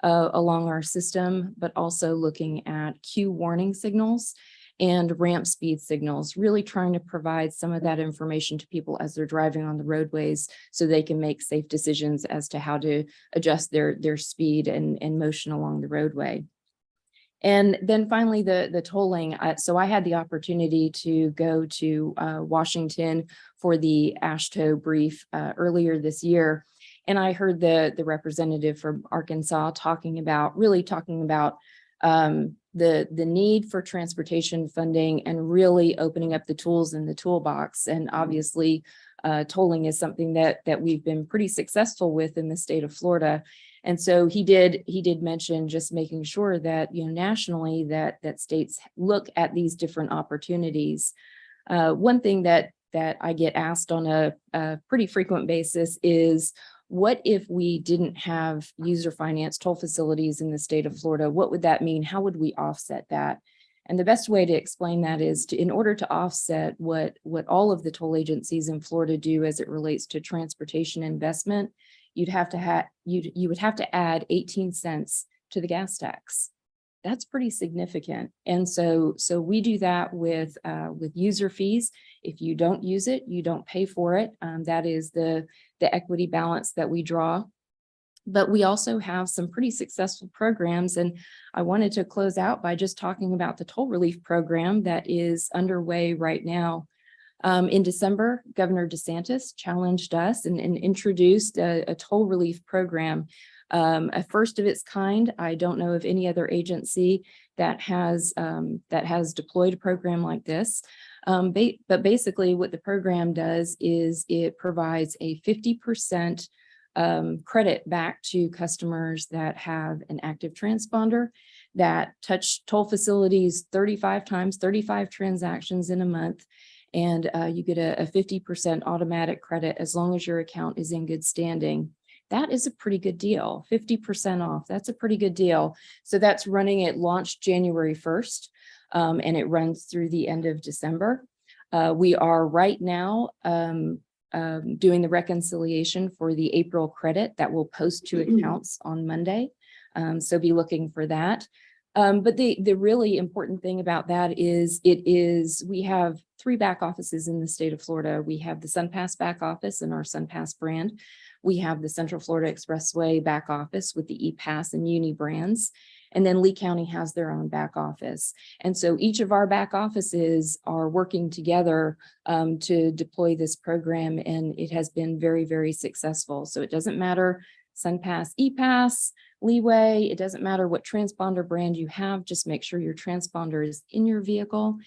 Speaker 14: along our system, but also looking at queue warning signals and ramp speed signals, really trying to provide some of that information to people as they're driving on the roadways so they can make safe decisions as to how to adjust their speed and motion along the roadway. And then finally, the tolling. So I had the opportunity to go to Washington for the AASHTO brief earlier this year. And I heard the representative from Arkansas talking about the need for transportation funding and really opening up the tools in the toolbox. And obviously, tolling is something that we've been pretty successful with in the state of Florida. And so he did mention just making sure that, nationally that states look at these different opportunities. One thing that I get asked on a pretty frequent basis is, what if we didn't have user finance toll facilities in the state of Florida? What would that mean? How would we offset that? And the best way to explain that is in order to offset what all of the toll agencies in Florida do as it relates to transportation investment, you would have to add 18 cents to the gas tax. That's pretty significant. And so we do that with user fees. If you don't use it, you don't pay for it. That is the equity balance that we draw. But we also have some pretty successful programs. And I wanted to close out by just talking about the toll relief program that is underway right now. In December, Governor DeSantis challenged us and introduced a toll relief program, a first of its kind. I don't know of any other agency that has deployed a program like this. But basically what the program does is it provides a 50% credit back to customers that have an active transponder that touch toll facilities 35 times, 35 transactions in a month. And you get a 50% automatic credit as long as your account is in good standing. That is a pretty good deal, 50% off. That's a pretty good deal. So that's running, it launched January 1st, and it runs through the end of December. We are right now doing the reconciliation for the April credit that will post to accounts on Monday. So be looking for that. But the really important thing about that is we have 3 back offices in the state of Florida. We have the SunPass back office and our SunPass brand. We have the Central Florida Expressway back office with the ePass and Uni brands. And then Lee County has their own back office. And so each of our back offices are working together to deploy this program. And it has been very, very successful. So it doesn't matter SunPass, ePass, Leeway, it doesn't matter what transponder brand you have, just make sure your transponder is in your vehicle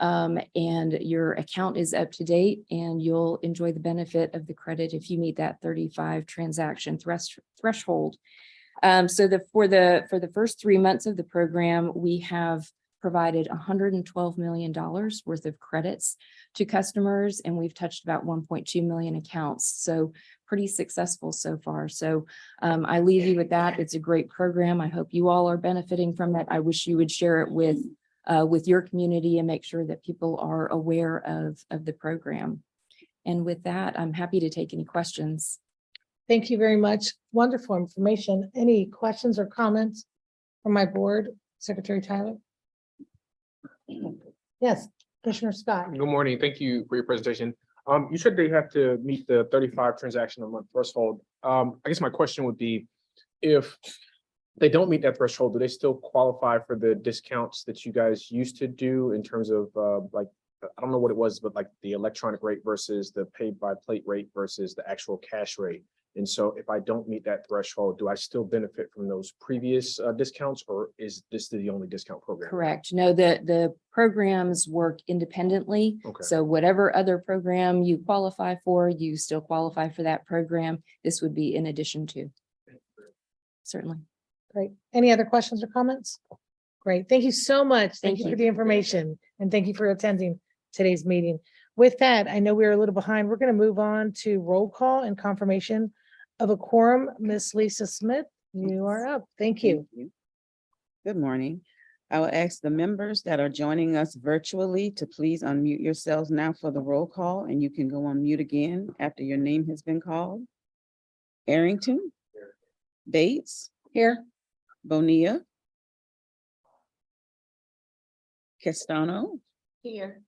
Speaker 14: and your account is up to date, and you'll enjoy the benefit of the credit if you meet that 35 transaction threshold. So for the first 3 months of the program, we have provided $112 million worth of credits to customers, and we've touched about 1.2 million accounts. So pretty successful so far. So I leave you with that. It's a great program. I hope you all are benefiting from it. I wish you would share it with your community and make sure that people are aware of the program. And with that, I'm happy to take any questions.
Speaker 1: Thank you very much. Wonderful information. Any questions or comments from my board? Secretary Tyler? Yes, Commissioner Scott.
Speaker 15: Good morning. Thank you for your presentation. You said they have to meet the 35 transaction a month threshold. I guess my question would be, if they don't meet that threshold, do they still qualify for the discounts that you guys used to do in terms of like, I don't know what it was, but like the electronic rate versus the paid by plate rate versus the actual cash rate? And so if I don't meet that threshold, do I still benefit from those previous discounts, or is this the only discount program?
Speaker 14: Correct. No, the programs work independently.
Speaker 15: Okay.
Speaker 14: So whatever other program you qualify for, you still qualify for that program. This would be in addition to. Certainly.
Speaker 1: Great. Any other questions or comments? Great. Thank you so much. Thank
Speaker 14: Thank
Speaker 1: you for
Speaker 14: you.
Speaker 1: the information, and thank you for attending today's meeting. With that, I know we're a little behind. We're going to move on to roll call and confirmation of a quorum. Miss Lisa Smith, you are up. Thank you.
Speaker 16: Good morning. I will ask the members that are joining us virtually to please unmute yourselves now for the roll call, and you can go on mute again after your name has been called. Arrington. Bates.
Speaker 1: Here.
Speaker 16: Bonilla. Castano.
Speaker 1: Here.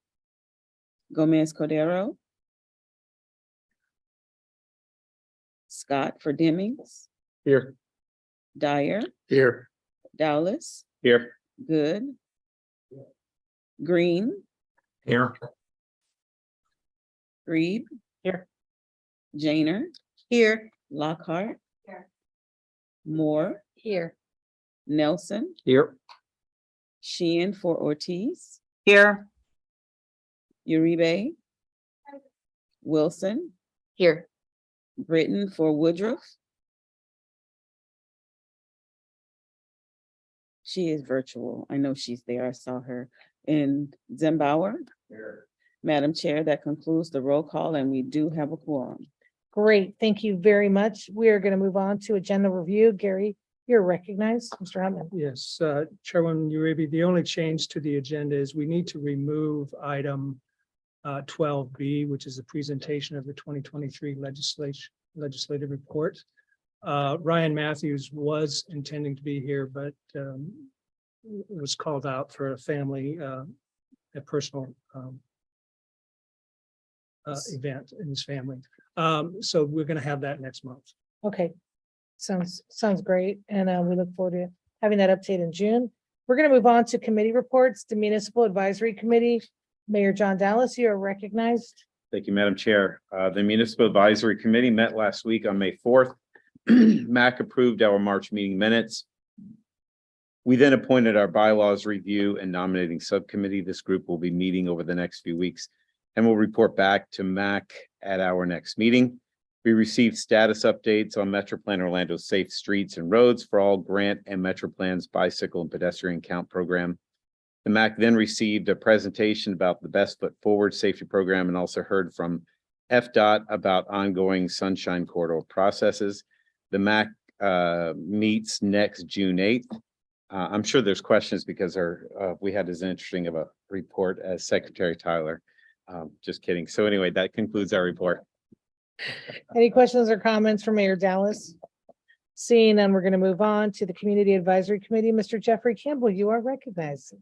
Speaker 16: Gomez Cordero. Scott for Demings.
Speaker 15: Here.
Speaker 16: Dyer.
Speaker 15: Here.
Speaker 16: Dowlis.
Speaker 15: Here.
Speaker 16: Good. Green.
Speaker 15: Here.
Speaker 16: Reed.
Speaker 15: Here.
Speaker 16: Janer.
Speaker 12: Here.
Speaker 16: Lockhart.
Speaker 12: Here.
Speaker 16: Moore.
Speaker 12: Here.
Speaker 16: Nelson.
Speaker 15: Here.
Speaker 16: Sheehan for Ortiz,
Speaker 12: Here.
Speaker 16: Uribe, Wilson,
Speaker 13: Here.
Speaker 16: Britton for Woodruff. She is virtual. I know she's there. I saw her. And Zembauer. Madam Chair, that concludes the roll call, and we do have a quorum.
Speaker 1: Great, thank you very much. We are going to move on to agenda review. Gary, you're recognized. Mr. Hutman.
Speaker 6: Yes, Chairwoman Uribe, the only change to the agenda is we need to remove item 12B, which is the presentation of the 2023 legislative report. Ryan Matthews was intending to be here, but was called out for a family, a personal event in his family. So we're going to have that next month.
Speaker 1: Okay, sounds great. And we look forward to having that update in June. We're going to move on to committee reports. The Municipal Advisory Committee, Mayor John Dallas, you are recognized.
Speaker 17: Thank you, Madam Chair. The Municipal Advisory Committee met last week on May 4th. MAC approved our March meeting minutes. We then appointed our bylaws review and nominating subcommittee. This group will be meeting over the next few weeks and will report back to MAC at our next meeting. We received status updates on MetroPlan Orlando's Safe Streets and Roads for All grant and MetroPlan's bicycle and pedestrian count program. The MAC then received a presentation about the Best Foot Forward safety program and also heard from FDOT about ongoing Sunshine Corridor processes. The MAC meets next June 8th. I'm sure there's questions because we had as interesting of a report as Secretary Tyler. Just kidding. So anyway, that concludes our report.
Speaker 1: Any questions or comments for Mayor Dallas? Seeing none, we're going to move on to the Community Advisory Committee. Mr. Jeffrey Campbell, you are recognized.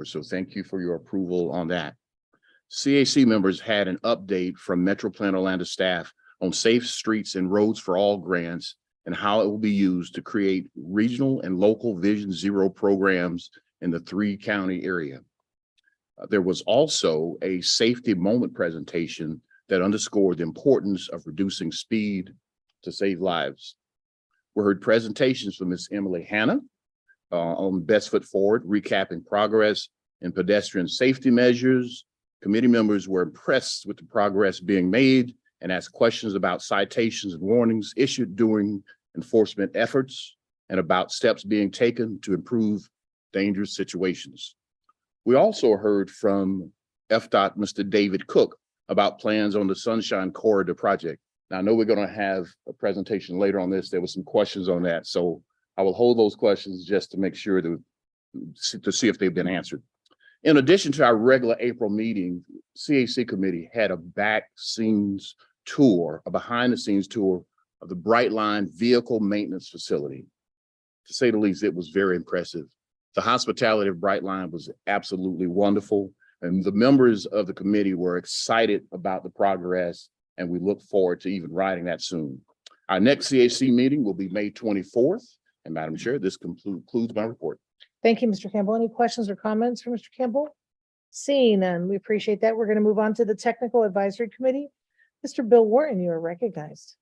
Speaker 18: So thank you for your approval on that. CAC members had an update from MetroPlan Orlando staff on Safe Streets and Roads for All grants and how it will be used to create regional and local Vision Zero programs in the 3-county area. There was also a safety moment presentation that underscored the importance of reducing speed to save lives. We heard presentations from Ms. Emily Hanna on Best Foot Forward, recapping progress in pedestrian safety measures. Committee members were impressed with the progress being made and asked questions about citations and warnings issued during enforcement efforts and about steps being taken to improve dangerous situations. We also heard from FDOT, Mr. David Cook, about plans on the Sunshine Corridor project. Now, I know we're going to have a presentation later on this. There were some questions on that, so I will hold those questions just to make sure to see if they've been answered. In addition to our regular April meeting, CAC committee had a behind the scenes tour of the Brightline Vehicle Maintenance Facility. To say the least, it was very impressive. The hospitality of Brightline was absolutely wonderful, and the members of the committee were excited about the progress, and we look forward to even riding that soon. Our next CAC meeting will be May 24th, and Madam Chair, this concludes my report.
Speaker 1: Thank you, Mr. Campbell. Any questions or comments for Mr. Campbell? Seeing none, we appreciate that. We're going to move on to the Technical Advisory Committee. Mr. Bill Wharton, you are recognized.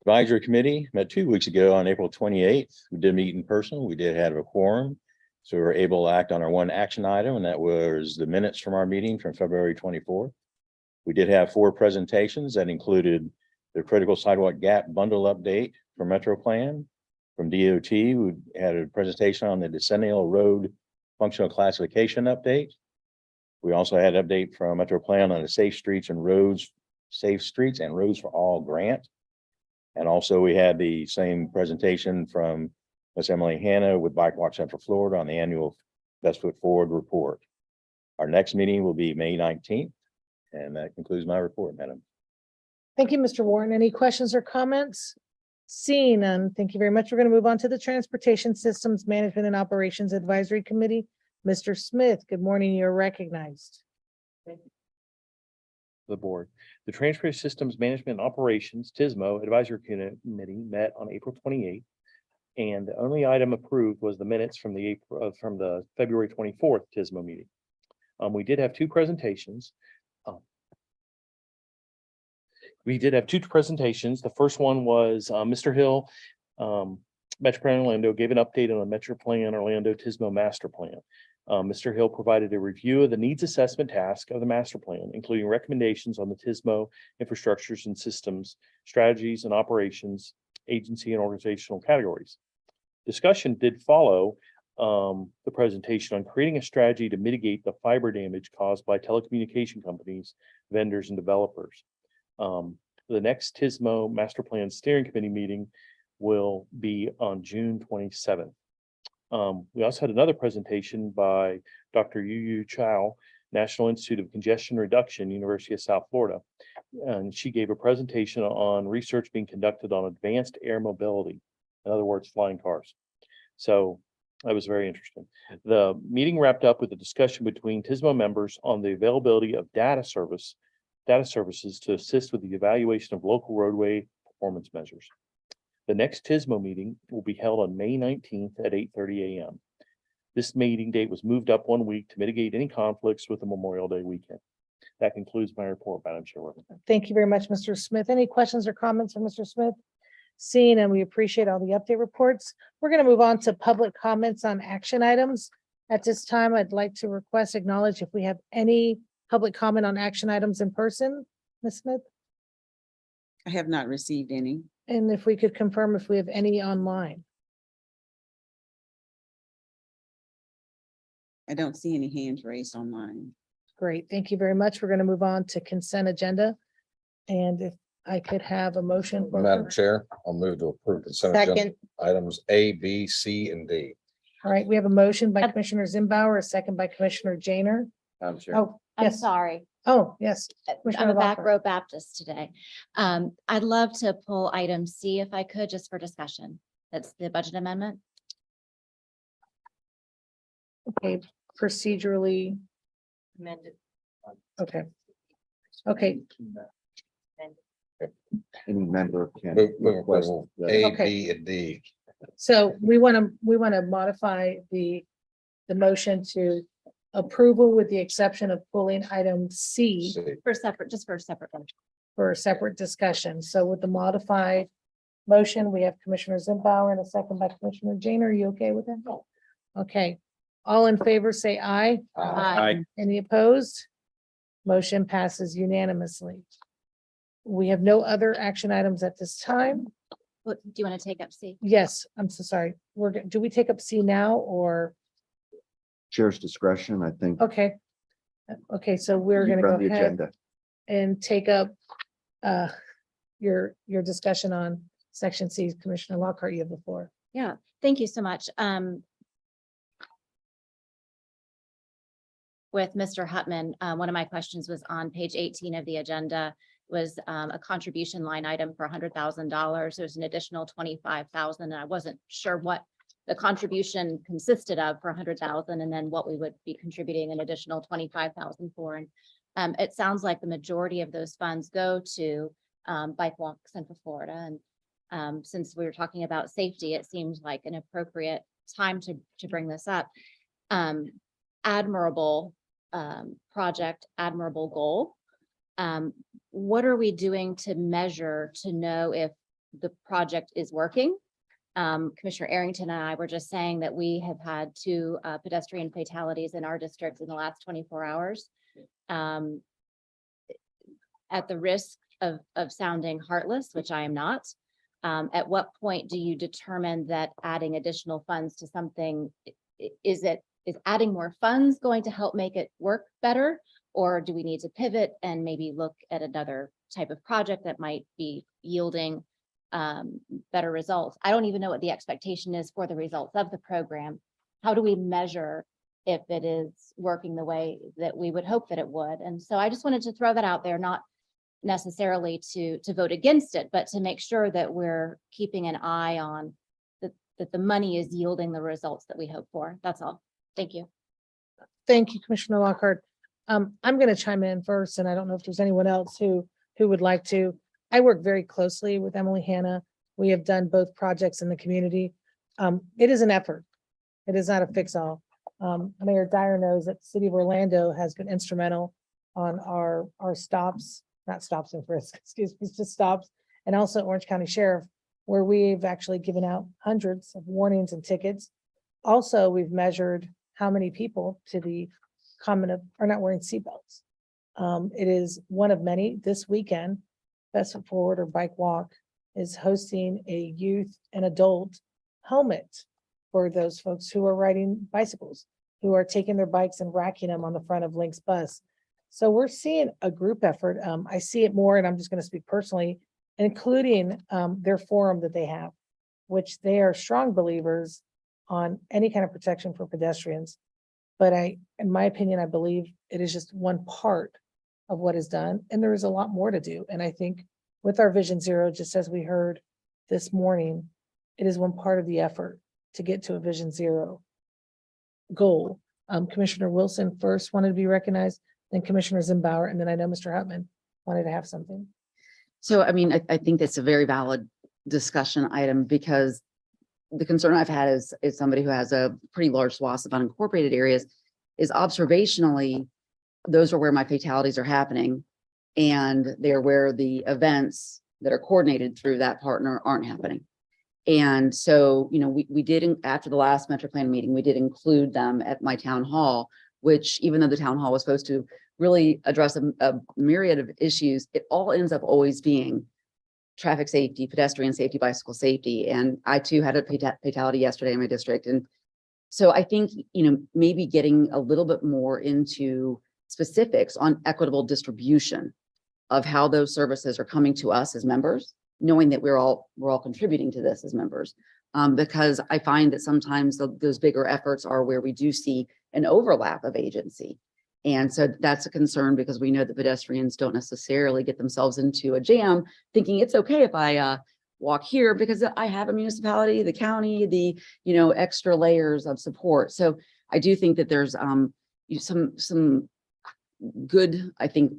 Speaker 2: Advisory Committee met 2 weeks ago on April 28th. We did meet in person. We did have a quorum. So we were able to act on our one action item, and that was the minutes from our meeting from February 24th. We did have 4 presentations that included the critical sidewalk gap bundle update for MetroPlan. From DOT, we had a presentation on the Decennial Road functional classification update. We also had an update from MetroPlan on the Safe Streets and Roads for All grant. And also we had the same presentation from Ms. Emily Hanna with Bike Walk Central Florida on the annual Best Foot Forward report. Our next meeting will be May 19th. And that concludes my report, Madam.
Speaker 1: Thank you, Mr. Warren. Any questions or comments? Seeing none, thank you very much. We're going to move on to the Transportation Systems Management and Operations Advisory Committee. Mr. Smith, good morning. You're recognized.
Speaker 19: The board. The Transportation Systems Management and Operations TSMO Advisory Committee met on April 28th. And the only item approved was the minutes from the February 24th TSMO meeting. We did have 2 presentations. We did have two presentations. The first one was Mr. Hill, MetroPlan Orlando gave an update on the MetroPlan Orlando Tismo Master Plan. Mr. Hill provided a review of the needs assessment task of the master plan, including recommendations on the Tismo infrastructures and systems, strategies and operations, agency and organizational categories. Discussion did follow the presentation on creating a strategy to mitigate the fiber damage caused by telecommunication companies, vendors, and developers. The next Tismo Master Plan Steering Committee meeting will be on June 27th. We also had another presentation by Dr. Yu Chow, National Institute of Congestion Reduction, University of South Florida. And she gave a presentation on research being conducted on advanced air mobility, in other words, flying cars. So that was very interesting. The meeting wrapped up with a discussion between Tismo members on the availability of data services to assist with the evaluation of local roadway performance measures. The next Tismo meeting will be held on May 19th at 8:30 a.m. This meeting date was moved up 1 week to mitigate any conflicts with the Memorial Day weekend. That concludes my report, Madam Chairwoman.
Speaker 1: Thank you very much, Mr. Smith. Any questions or comments from Mr. Smith? Seeing, and we appreciate all the update reports. We're going to move on to public comments on action items. At this time, I'd like to acknowledge if we have any public comment on action items in person. Ms. Smith?
Speaker 16: I have not received any.
Speaker 1: And if we could confirm if we have any online.
Speaker 16: I don't see any hands raised online.
Speaker 1: Great, thank you very much. We're going to move on to consent agenda. And if I could have a motion.
Speaker 3: Madam Chair, I'll move to approve consent agenda
Speaker 4: Second,
Speaker 3: items A, B, C, and D.
Speaker 1: All right, we have a motion by Commissioner Zimbauer, a second by Commissioner Janer.
Speaker 3: Madam Chair.
Speaker 1: Oh,
Speaker 20: I'm
Speaker 1: yes.
Speaker 20: sorry.
Speaker 1: Oh, yes.
Speaker 20: I'm
Speaker 1: Commissioner
Speaker 20: a back
Speaker 1: Lockhart.
Speaker 20: row Baptist today. I'd love to pull item C if I could, just for discussion. That's the budget amendment.
Speaker 1: Okay, procedurally.
Speaker 12: Amended.
Speaker 1: Okay. Okay,
Speaker 7: Any member can.
Speaker 3: Move approval, A,
Speaker 1: Okay.
Speaker 3: B, and D.
Speaker 1: so we want to modify the motion to approval with the exception of pulling item C
Speaker 3: C.
Speaker 20: For separate, just for a separate one.
Speaker 1: for a separate discussion. So with the modified motion, we have Commissioner Zimbauer and a second by Commissioner Janer. Are you okay with that? Okay, all in favor, say aye.
Speaker 20: Aye.
Speaker 1: Any opposed? Motion passes unanimously. We have no other action items at this time.
Speaker 20: What, do you want to take up C?
Speaker 1: Yes, I'm so sorry. Do we take up C now or,
Speaker 7: Chair's discretion, I think.
Speaker 1: okay. Okay, so we're gonna go ahead and take up your discussion on section C. Commissioner Lockhart, you have the floor.
Speaker 20: Yeah, thank you so much. With Mr. Hutman, one of my questions was on page 18 of the agenda was a contribution line item for $100,000. There's an additional 25,000, and I wasn't sure what the contribution consisted of for 100,000, and then what we would be contributing an additional 25,000 for. And it sounds like the majority of those funds go to Bike Walk Central Florida. And since we were talking about safety, it seems like an appropriate time to bring this up. Admirable project, admirable goal. What are we doing to measure to know if the project is working? Commissioner Arrington and I were just saying that we have had 2 pedestrian fatalities in our district in the last 24 hours. At the risk of sounding heartless, which I am not, at what point do you determine that adding additional funds to something, is adding more funds going to help make it work better? Or do we need to pivot and maybe look at another type of project that might be yielding better results? I don't even know what the expectation is for the results of the program. How do we measure if it is working the way that we would hope that it would? And so I just wanted to throw that out there, not necessarily to vote against it, but to make sure that we're keeping an eye on that the money is yielding the results that we hope for. That's all. Thank you.
Speaker 1: Thank you, Commissioner Lockhart. I'm going to chime in first, and I don't know if there's anyone else who would like to. I work very closely with Emily Hanna. We have done both projects in the community. It is an effort. It is not a fix-all. Mayor Dyer knows that the city of Orlando has been instrumental on our stops not stops and frisks, excuse me, just stops. And also Orange County Sheriff, where we've actually given out hundreds of warnings and tickets. Also, we've measured how many people to the comment of are not wearing seatbelts. It is one of many. This weekend, Best Foot Forward or Bike Walk is hosting a youth and adult helmet for those folks who are riding bicycles, who are taking their bikes and racking them on the front of Link's bus. So we're seeing a group effort. I see it more, and I'm just going to speak personally, including their forum that they have, which they are strong believers on any kind of protection for pedestrians. But in my opinion, I believe it is just one part of what is done, and there is a lot more to do. And I think with our Vision Zero, just as we heard this morning, it is one part of the effort to get to a Vision Zero goal. Commissioner Wilson first wanted to be recognized, then Commissioner Zimbauer, and then I know Mr. Hutman wanted to have something.
Speaker 13: So, I mean, I think that's a very valid discussion item, because the concern I've had is somebody who has a pretty large swath of unincorporated areas, is observationally, those are where my fatalities are happening. And they're where the events that are coordinated through that partner aren't happening. And so, you know, we did, after the last MetroPlan meeting, we did include them at my town hall, which, even though the town hall was supposed to really address a myriad of issues, it all ends up always being traffic safety, pedestrian safety, bicycle safety. And I too had a fatality yesterday in my district. And so I think, you know, maybe getting a little bit more into specifics on equitable distribution of how those services are coming to us as members, knowing that we're all contributing to this as members. Because I find that sometimes those bigger efforts are where we do see an overlap of agency. And so that's a concern, because we know that pedestrians don't necessarily get themselves into a jam thinking it's okay if I walk here because I have a municipality, the county, the, you know, extra layers of support. So I do think that there's some good, I think,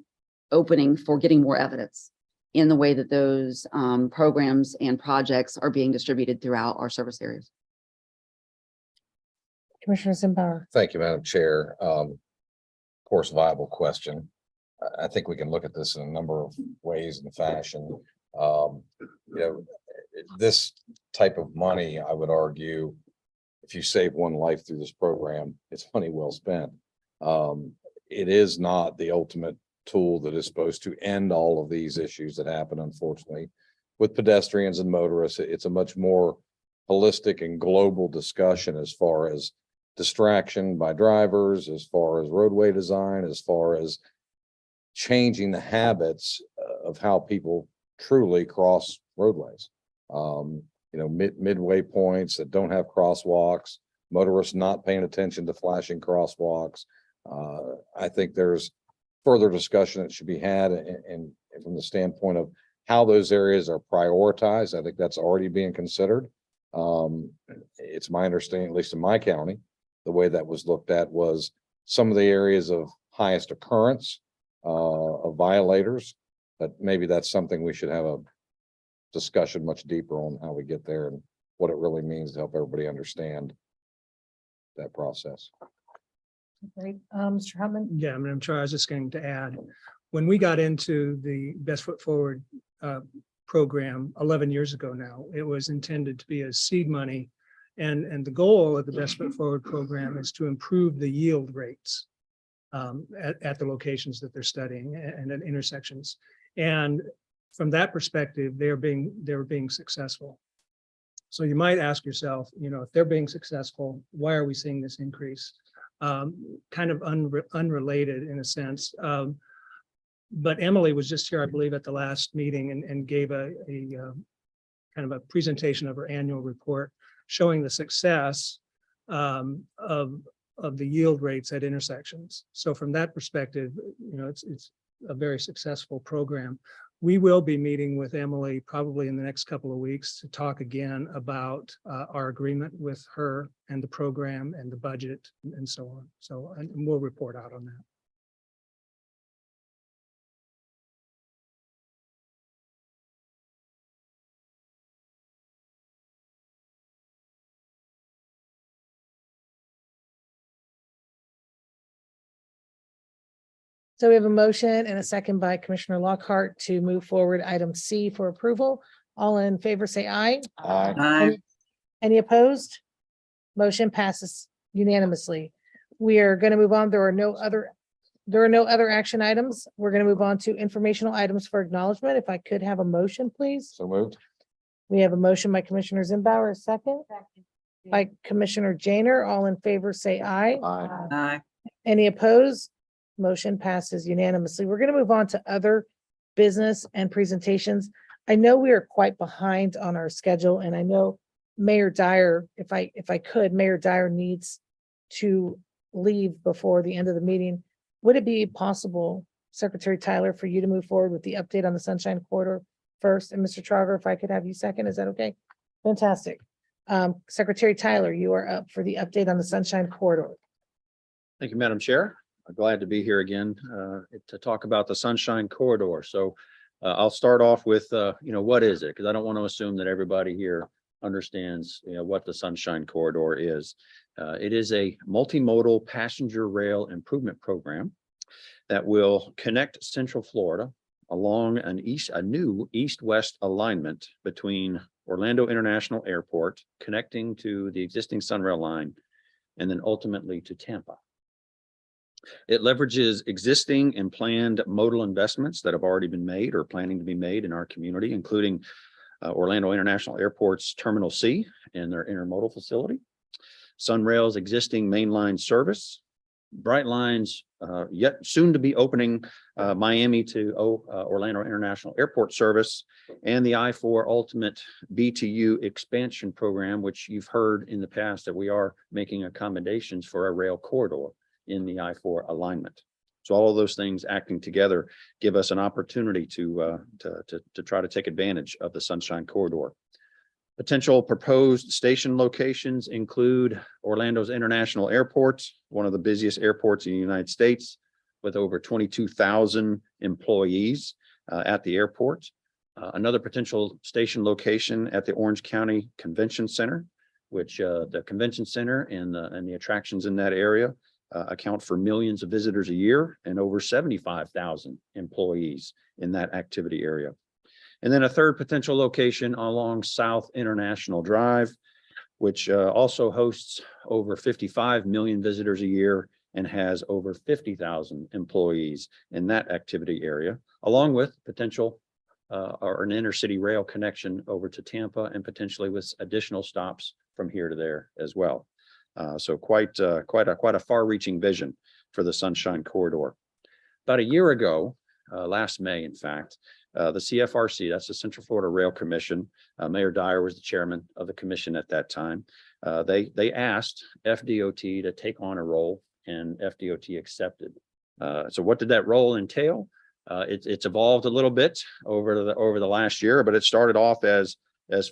Speaker 13: opening for getting more evidence in the way that those programs and projects are being distributed throughout our service areas.
Speaker 1: Commissioner Zimbauer.
Speaker 3: Thank you, Madam Chair. Of course, viable question. I think we can look at this in a number of ways and fashion. You know, this type of money, I would argue, if you save one life through this program, it's money well spent. It is not the ultimate tool that is supposed to end all of these issues that happen, unfortunately, with pedestrians and motorists. It's a much more holistic and global discussion as far as distraction by drivers, as far as roadway design, as far as changing the habits of how people truly cross roadways. You know, midway points that don't have crosswalks, motorists not paying attention to flashing crosswalks. I think there's further discussion that should be had, and from the standpoint of how those areas are prioritized. I think that's already being considered. It's my understanding, at least in my county, the way that was looked at was some of the areas of highest occurrence of violators, but maybe that's something we should have a discussion much deeper on how we get there and what it really means to help everybody understand that process.
Speaker 1: Great. Mr. Hutman.
Speaker 6: Yeah, Madam Chair, I was just going to add, when we got into the Best Foot Forward program 11 years ago now, it was intended to be a seed money. And the goal of the Best Foot Forward program is to improve the yield rates at the locations that they're studying and at intersections. And from that perspective, they're being successful. So you might ask yourself, you know, if they're being successful, why are we seeing this increase? Kind of unrelated in a sense. But Emily was just here, I believe, at the last meeting and gave a kind of a presentation of her annual report showing the success of the yield rates at intersections. So from that perspective, you know, it's a very successful program. We will be meeting with Emily probably in the next couple of weeks to talk again about our agreement with her and the program and the budget and so on. So, and we'll report out on that.
Speaker 1: So we have a motion and a second by Commissioner Lockhart to move forward item C for approval. All in favor, say aye.
Speaker 3: Aye.
Speaker 1: Any opposed? Motion passes unanimously. We are going to move on. There are no other action items. We're going to move on to informational items for acknowledgement. If I could have a motion, please.
Speaker 3: So moved.
Speaker 1: We have a motion by Commissioner Zimbauer, a second by Commissioner Janer. All in favor, say aye.
Speaker 3: Aye.
Speaker 1: Any opposed? Motion passes unanimously. We're going to move on to other business and presentations. I know we are quite behind on our schedule, and I know Mayor Dyer, if I could, Mayor Dyer needs to leave before the end of the meeting. Would it be possible, Secretary Tyler, for you to move forward with the update on the Sunshine Corridor first? And Mr. Trauger, if I could have you second, is that okay? Fantastic. Secretary Tyler, you are up for the update on the Sunshine Corridor.
Speaker 2: Thank you, Madam Chair. I'm glad to be here again to talk about the Sunshine Corridor. So I'll start off with, what is it? Because I don't want to assume that everybody here understands, what the Sunshine Corridor is. It is a multimodal passenger rail improvement program that will connect Central Florida along a new east-west alignment between Orlando International Airport, connecting to the existing Sunrail line, and then ultimately to Tampa. It leverages existing and planned modal investments that have already been made or planning to be made in our community, including Orlando International Airport's Terminal C and their intermodal facility, Sunrail's existing mainline service, Brightline's yet soon to be opening Miami to Orlando International Airport service, and the I-4 Ultimate BTU expansion program, which you've heard in the past that we are making accommodations for a rail corridor in the I-4 alignment. So all of those things acting together give us an opportunity to try to take advantage of the Sunshine Corridor. Potential proposed station locations include Orlando's International Airport, one of the busiest airports in the United States, with over 22,000 employees at the airport. Another potential station location at the Orange County Convention Center, which the convention center and the attractions in that area account for millions of visitors a year and over 75,000 employees in that activity area. And then a third potential location along South International Drive, which also hosts over 55 million visitors a year and has over 50,000 employees in that activity area, along with potential or an intercity rail connection over to Tampa and potentially with additional stops from here to there as well. So quite a far-reaching vision for the Sunshine Corridor. About a year ago, last May, in fact, the CFRC, that's the Central Florida Rail Commission, Mayor Dyer was the chairman of the commission at that time. They asked FDOT to take on a role, and FDOT accepted. So what did that role entail? It's evolved a little bit over the last year, but it started off as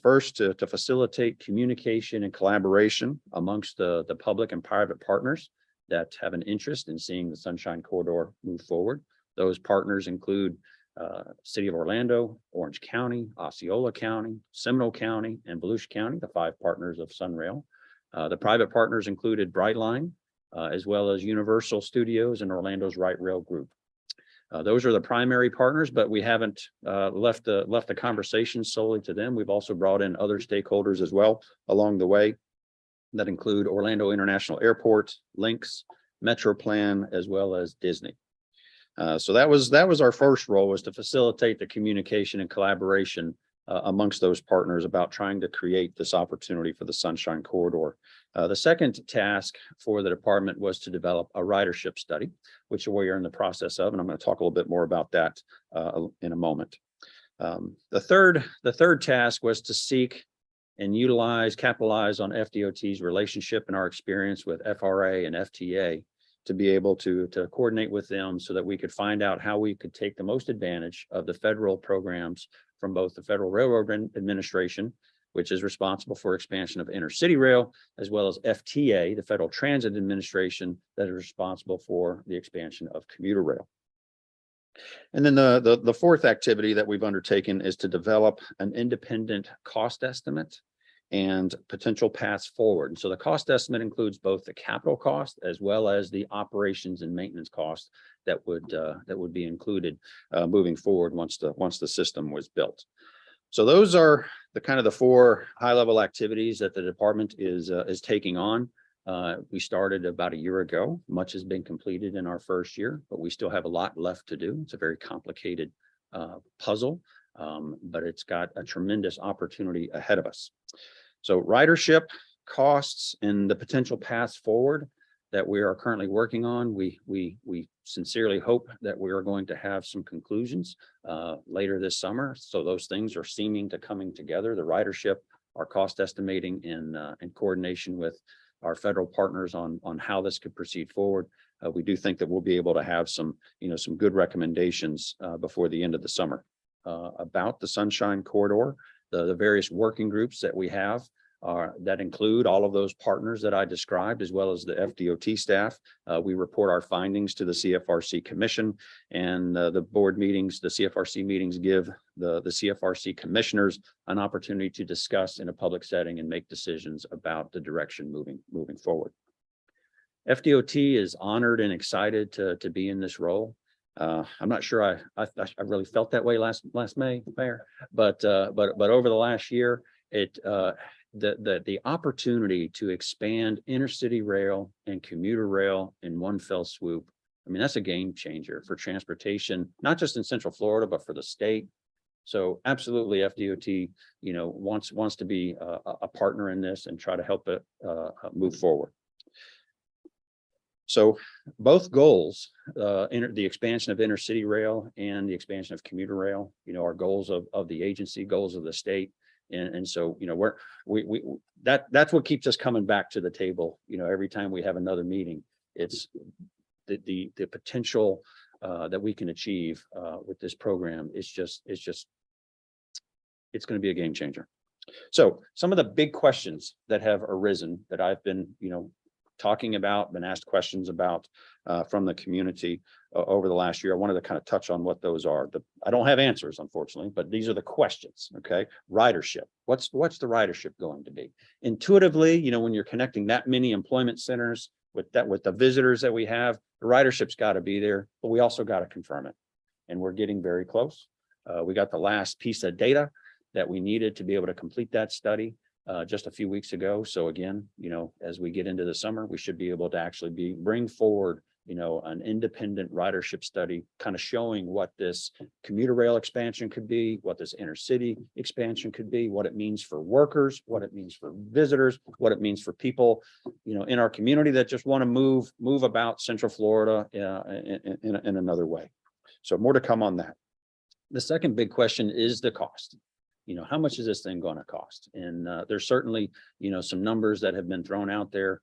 Speaker 2: first to facilitate communication and collaboration amongst the public and private partners that have an interest in seeing the Sunshine Corridor move forward. Those partners include City of Orlando, Orange County, Osceola County, Seminole County, and Volusia County, the 5 partners of Sunrail. The private partners included Brightline, as well as Universal Studios and Orlando's Right Rail Group. Those are the primary partners, but we haven't left the conversation solely to them. We've also brought in other stakeholders as well along the way that include Orlando International Airport, Lynx, MetroPlan, as well as Disney. So that was our first role, was to facilitate the communication and collaboration amongst those partners about trying to create this opportunity for the Sunshine Corridor. The second task for the department was to develop a ridership study, which we are in the process of, and I'm going to talk a little bit more about that in a moment. The third task was to seek and capitalize on FDOT's relationship and our experience with FRA and FTA to be able to coordinate with them so that we could find out how we could take the most advantage of the federal programs from both the Federal Railroad Administration, which is responsible for expansion of intercity rail, as well as FTA, the Federal Transit Administration, that is responsible for the expansion of commuter rail. And then the fourth activity that we've undertaken is to develop an independent cost estimate and potential paths forward. And so the cost estimate includes both the capital cost as well as the operations and maintenance cost that would be included moving forward once the system was built. So those are the kind of the 4 high-level activities that the department is taking on. We started about a year ago. Much has been completed in our first year, but we still have a lot left to do. It's a very complicated puzzle, but it's got a tremendous opportunity ahead of us. So ridership, costs, and the potential paths forward that we are currently working on, we sincerely hope that we are going to have some conclusions later this summer. So those things are seeming to coming together. The ridership, our cost estimating in coordination with our federal partners on how this could proceed forward. We do think that we'll be able to have some good recommendations before the end of the summer about the Sunshine Corridor, the various working groups that we have that include all of those partners that I described, as well as the FDOT staff. We report our findings to the CFRC Commission, and the board meetings, the CFRC meetings give the CFRC commissioners an opportunity to discuss in a public setting and make decisions about the direction moving forward. FDOT is honored and excited to be in this role. I'm not sure I really felt that way last May, Mayor, but over the last year, the opportunity to expand intercity rail and commuter rail in one fell swoop. I mean, that's a game changer for transportation, not just in Central Florida, but for the state. So absolutely FDOT, wants to be a partner in this and try to help it move forward. So both goals, the expansion of intercity rail and the expansion of commuter rail, are goals of the agency, goals of the state. And so, that's what keeps us coming back to the table. Every time we have another meeting, it's the potential that we can achieve with this program is it's going to be a game changer. So some of the big questions that have arisen that I've been, talking about, been asked questions about from the community over the last year. I wanted to kind of touch on what those are. I don't have answers, unfortunately, but these are the questions. Okay. Ridership. What's the ridership going to be? Intuitively, when you're connecting that many employment centers with the visitors that we have, the ridership's got to be there, but we also got to confirm it. And we're getting very close. We got the last piece of data that we needed to be able to complete that study just a few weeks ago. So again, as we get into the summer, we should be able to actually bring forward, an independent ridership study, kind of showing what this commuter rail expansion could be, what this intercity expansion could be, what it means for workers, what it means for visitors, what it means for people, in our community that just want to move about Central Florida in another way. So more to come on that. The second big question is the cost. How much is this thing going to cost? And there's certainly, some numbers that have been thrown out there.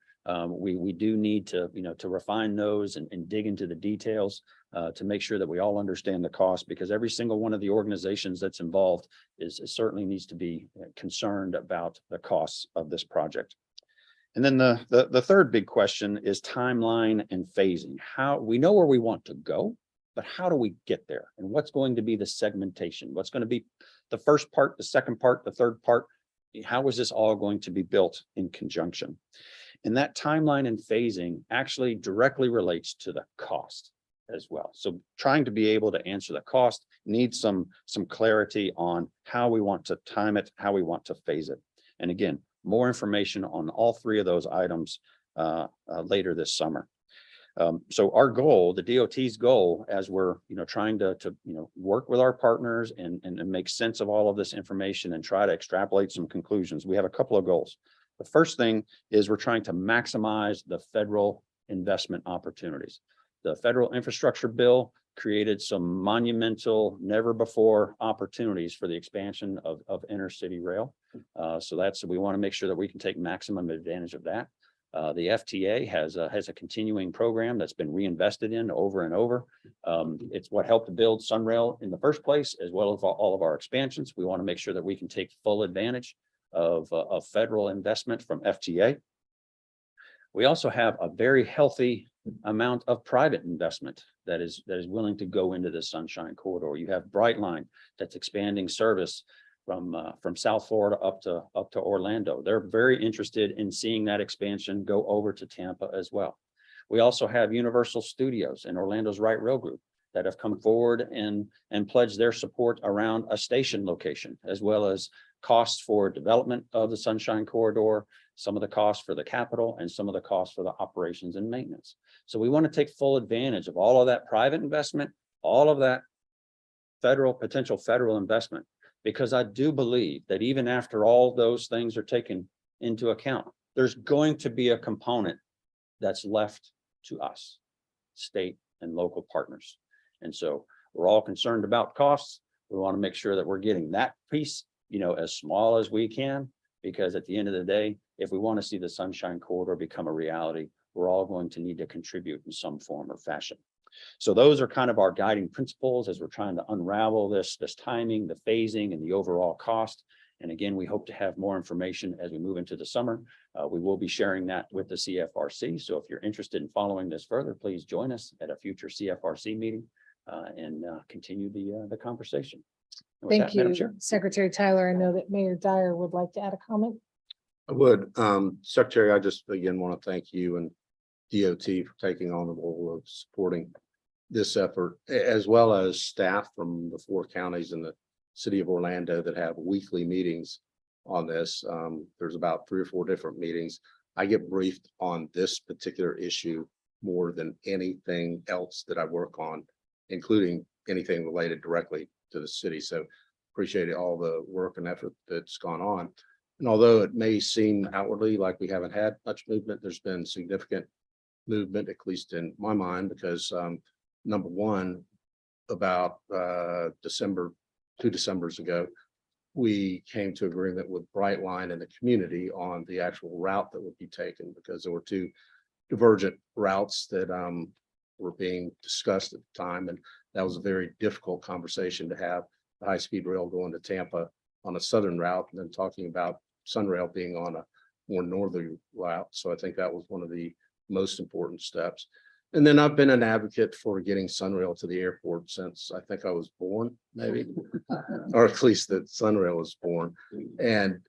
Speaker 2: We do need to, to refine those and dig into the details to make sure that we all understand the cost, because every single one of the organizations that's involved certainly needs to be concerned about the costs of this project. And then the third big question is timeline and phasing. How we know where we want to go, but how do we get there? And what's going to be the segmentation? What's going to be the first part, the second part, the third part? How is this all going to be built in conjunction? And that timeline and phasing actually directly relates to the cost as well. So trying to be able to answer the cost needs some clarity on how we want to time it, how we want to phase it. And again, more information on all 3 of those items later this summer. So our goal, the DOT's goal, as we're trying to work with our partners and make sense of all of this information and try to extrapolate some conclusions, we have a couple of goals. The first thing is we're trying to maximize the federal investment opportunities. The federal infrastructure bill created some monumental, never before opportunities for the expansion of intercity rail. So we want to make sure that we can take maximum advantage of that. The FTA has a continuing program that's been reinvested in over and over. It's what helped to build Sunrail in the first place, as well as all of our expansions. We want to make sure that we can take full advantage of federal investment from FTA. We also have a very healthy amount of private investment that is willing to go into the Sunshine Corridor. You have Brightline that's expanding service from South Florida up to Orlando. They're very interested in seeing that expansion go over to Tampa as well. We also have Universal Studios and Orlando's Right Rail Group that have come forward and pledged their support around a station location, as well as costs for development of the Sunshine Corridor, some of the costs for the capital, and some of the costs for the operations and maintenance. So we want to take full advantage of all of that private investment, all of that potential federal investment, because I do believe that even after all those things are taken into account, there's going to be a component that's left to us, state and local partners. And so we're all concerned about costs. We want to make sure that we're getting that piece, as small as we can, because at the end of the day, if we want to see the Sunshine Corridor become a reality, we're all going to need to contribute in some form or fashion. So those are kind of our guiding principles as we're trying to unravel this timing, the phasing, and the overall cost. And again, we hope to have more information as we move into the summer. We will be sharing that with the CFRC. So if you're interested in following this further, please join us at a future CFRC meeting and continue the conversation. And with
Speaker 1: Thank
Speaker 2: that, Madam
Speaker 1: you,
Speaker 2: Chair.
Speaker 1: Secretary Tyler. I know that Mayor Dyer would like to add a comment.
Speaker 7: I would, Secretary, I just again want to thank you and DOT for taking on the role of supporting this effort, as well as staff from the 4 counties in the city of Orlando that have weekly meetings on this. There's about 3 or 4 different meetings. I get briefed on this particular issue more than anything else that I work on, including anything related directly to the city. So appreciate all the work and effort that's gone on. And although it may seem outwardly like we haven't had much movement, there's been significant movement, at least in my mind, because number one, about 2 Decembers ago, we came to agreement with Brightline and the community on the actual route that would be taken, because there were 2 divergent routes that were being discussed at the time. And that was a very difficult conversation to have, the high-speed rail going to Tampa on a southern route, and then talking about Sunrail being on a more northern route. So I think that was one of the most important steps. And then I've been an advocate for getting Sunrail to the airport since I think I was born, maybe, or at least that Sunrail was born. And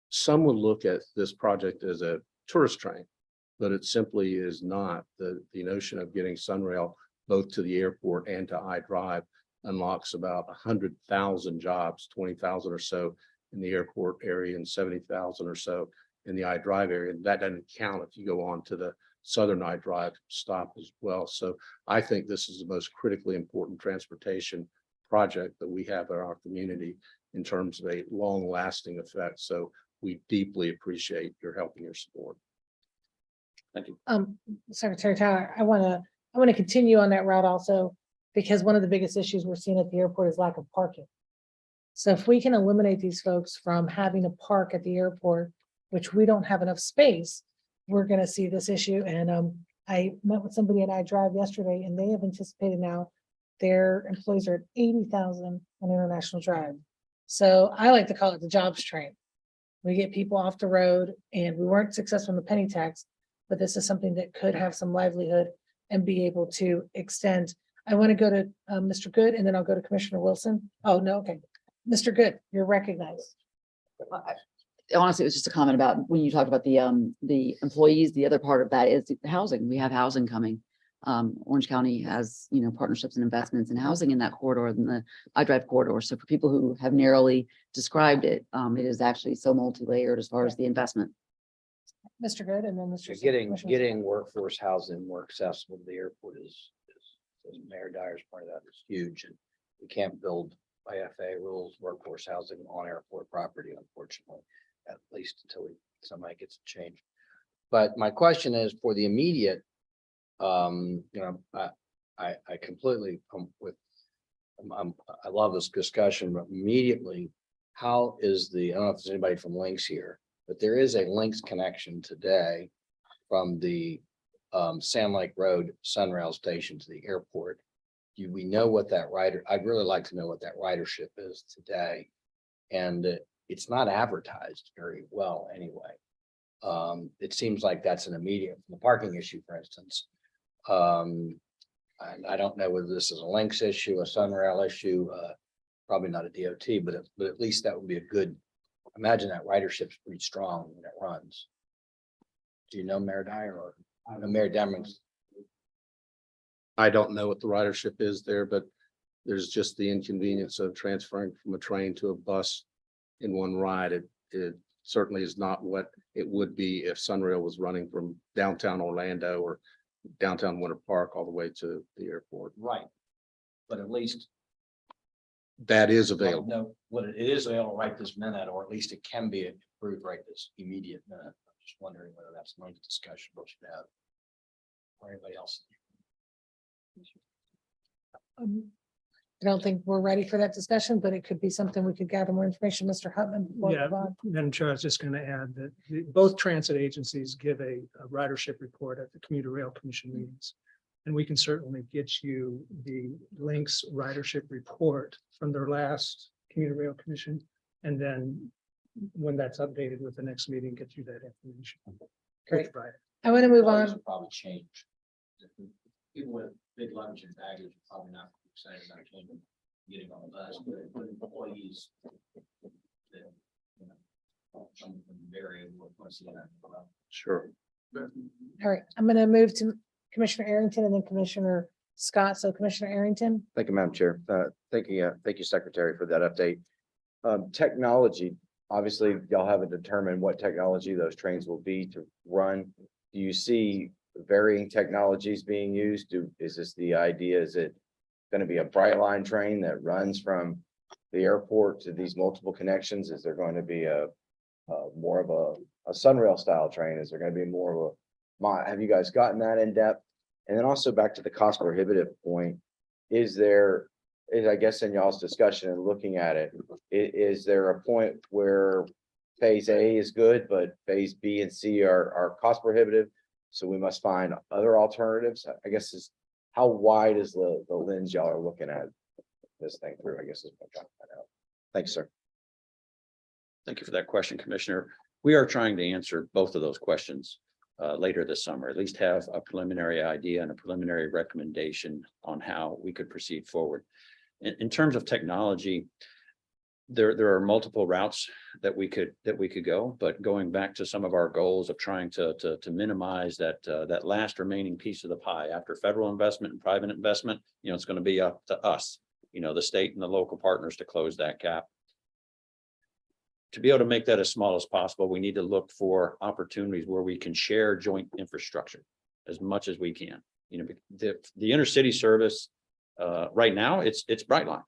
Speaker 7: some would look at this project as a tourist train, but it simply is not. The notion of getting Sunrail both to the airport and to iDrive unlocks about 100,000 jobs, 20,000 or so in the airport area and 70,000 or so in the iDrive area. And that doesn't count if you go on to the southern iDrive stop as well. So I think this is the most critically important transportation project that we have in our community in terms of a long lasting effect. So we deeply appreciate your help and your support.
Speaker 2: Thank you.
Speaker 1: Secretary Tyler, I want to continue on that route also, because one of the biggest issues we're seeing at the airport is lack of parking. So if we can eliminate these folks from having to park at the airport, which we don't have enough space, we're going to see this issue. And I met with somebody at iDrive yesterday, and they have anticipated now their employees are at 80,000 on International Drive. So I like to call it the jobs train. We get people off the road, and we weren't successful in the penny tax, but this is something that could have some livelihood and be able to extend. I want to go to Mr. Good, and then I'll go to Commissioner Wilson. Oh, no, okay. Mr. Good, you're recognized.
Speaker 13: Honestly, it was just a comment about when you talked about the employees. The other part of that is the housing. We have housing coming. Orange County has, partnerships and investments in housing in that corridor, in the iDrive corridor. So for people who have narrowly described it, it is actually so multi-layered as far as the investment.
Speaker 1: Mr. Good, and then Mr.
Speaker 11: Getting workforce housing more accessible to the airport is as Mayor Dyer's pointed out, is huge. And we can't build IFA rules workforce housing on airport property, unfortunately, at least until somebody gets it changed. But my question is for the immediate, I completely I love this discussion, but immediately, how is I don't know if there's anybody from Lynx here, but there is a Lynx connection today from the Sand Lake Road Sunrail station to the airport. Do we know what that I'd really like to know what that ridership is today. And it's not advertised very well anyway. It seems like that's an immediate, from the parking issue, for instance. And I don't know whether this is a Lynx issue, a Sunrail issue, probably not a DOT, but at least that would be a good, imagine that ridership's pretty strong when it runs. Do you know Mayor Dyer or Mayor Demings?
Speaker 7: I don't know what the ridership is there, but there's just the inconvenience of transferring from a train to a bus in one ride. It certainly is not what it would be if Sunrail was running from downtown Orlando or downtown Winter Park all the way to the airport.
Speaker 11: Right. But at least.
Speaker 7: That is available.
Speaker 11: No, what it is available right this minute, or at least it can be improved right this immediate minute. I'm just wondering whether that's a lengthy discussion we should have. Or anybody else.
Speaker 1: I don't think we're ready for that discussion, but it could be something we could gather more information. Mr. Hutman. before we
Speaker 6: Yeah,
Speaker 1: move on.
Speaker 6: Madam Chair, I was just going to add that both transit agencies give a ridership report at the Commuter Rail Commission meetings. And we can certainly get you the Lynx ridership report from their last Commuter Rail Commission. And then when that's updated with the next meeting, get you that information.
Speaker 1: Great.
Speaker 6: Right.
Speaker 1: I want to move
Speaker 11: Employees
Speaker 1: on.
Speaker 11: will probably change. People with big luggage and baggage are probably not excited about changing, getting on the bus, but employees. that, you know, some of them vary once again.
Speaker 7: Sure.
Speaker 1: All right, I'm going to move to Commissioner Arrington and then Commissioner Scott. So Commissioner Arrington.
Speaker 8: Thank you, Madam Chair. Thank you, Secretary, for that update. Technology, obviously, y'all haven't determined what technology those trains will be to run. Do you see varying technologies being used? Is this the idea? Is it going to be a bright line train that runs from the airport to these multiple connections? Is there going to be a more of a Sunrail style train? Is there going to be more of a, have you guys gotten that in depth? And then also back to the cost prohibitive point, I guess in y'all's discussion and looking at it, is there a point where phase A is good, but phase B and C are cost prohibitive? So we must find other alternatives. I guess is how wide is the lens y'all are looking at this thing through, I guess is what I'm trying to find out. Thanks, sir.
Speaker 2: Thank you for that question, Commissioner. We are trying to answer both of those questions later this summer, at least have a preliminary idea and a preliminary recommendation on how we could proceed forward. In terms of technology, there are multiple routes that we could go, but going back to some of our goals of trying to minimize that last remaining piece of the pie after federal investment and private investment, it's going to be up to us, the state and the local partners to close that gap. To be able to make that as small as possible, we need to look for opportunities where we can share joint infrastructure as much as we can. The intercity service right now, it's Brightline.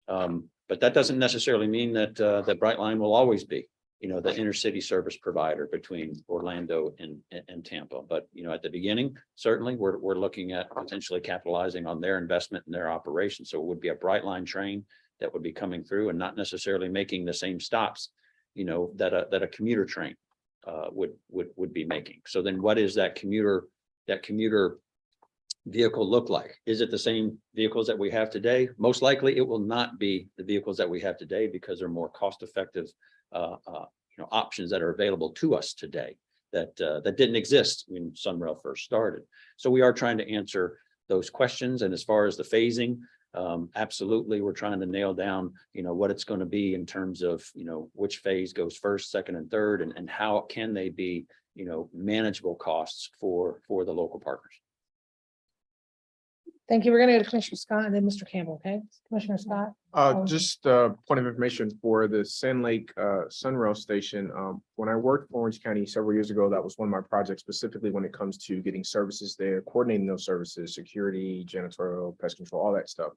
Speaker 2: But that doesn't necessarily mean that that Brightline will always be, the intercity service provider between Orlando and Tampa. But, at the beginning, certainly we're looking at potentially capitalizing on their investment in their operation. So it would be a Brightline train that would be coming through and not necessarily making the same stops, that a commuter train would be making. So then what is that commuter vehicle look like? Is it the same vehicles that we have today? Most likely it will not be the vehicles that we have today because they're more cost-effective options that are available to us today that didn't exist when Sunrail first started. So we are trying to answer those questions. And as far as the phasing, absolutely, we're trying to nail down, what it's going to be in terms of, which phase goes first, second, and third, and how can they be, manageable costs for the local partners.
Speaker 1: Thank you. We're going to go to Commissioner Scott and then Mr. Campbell. Okay, Commissioner Scott.
Speaker 15: Just a point of information for the Sand Lake Sunrail station. When I worked for Orange County several years ago, that was one of my projects specifically when it comes to getting services there, coordinating those services, security, janitorial, pest control, all that stuff.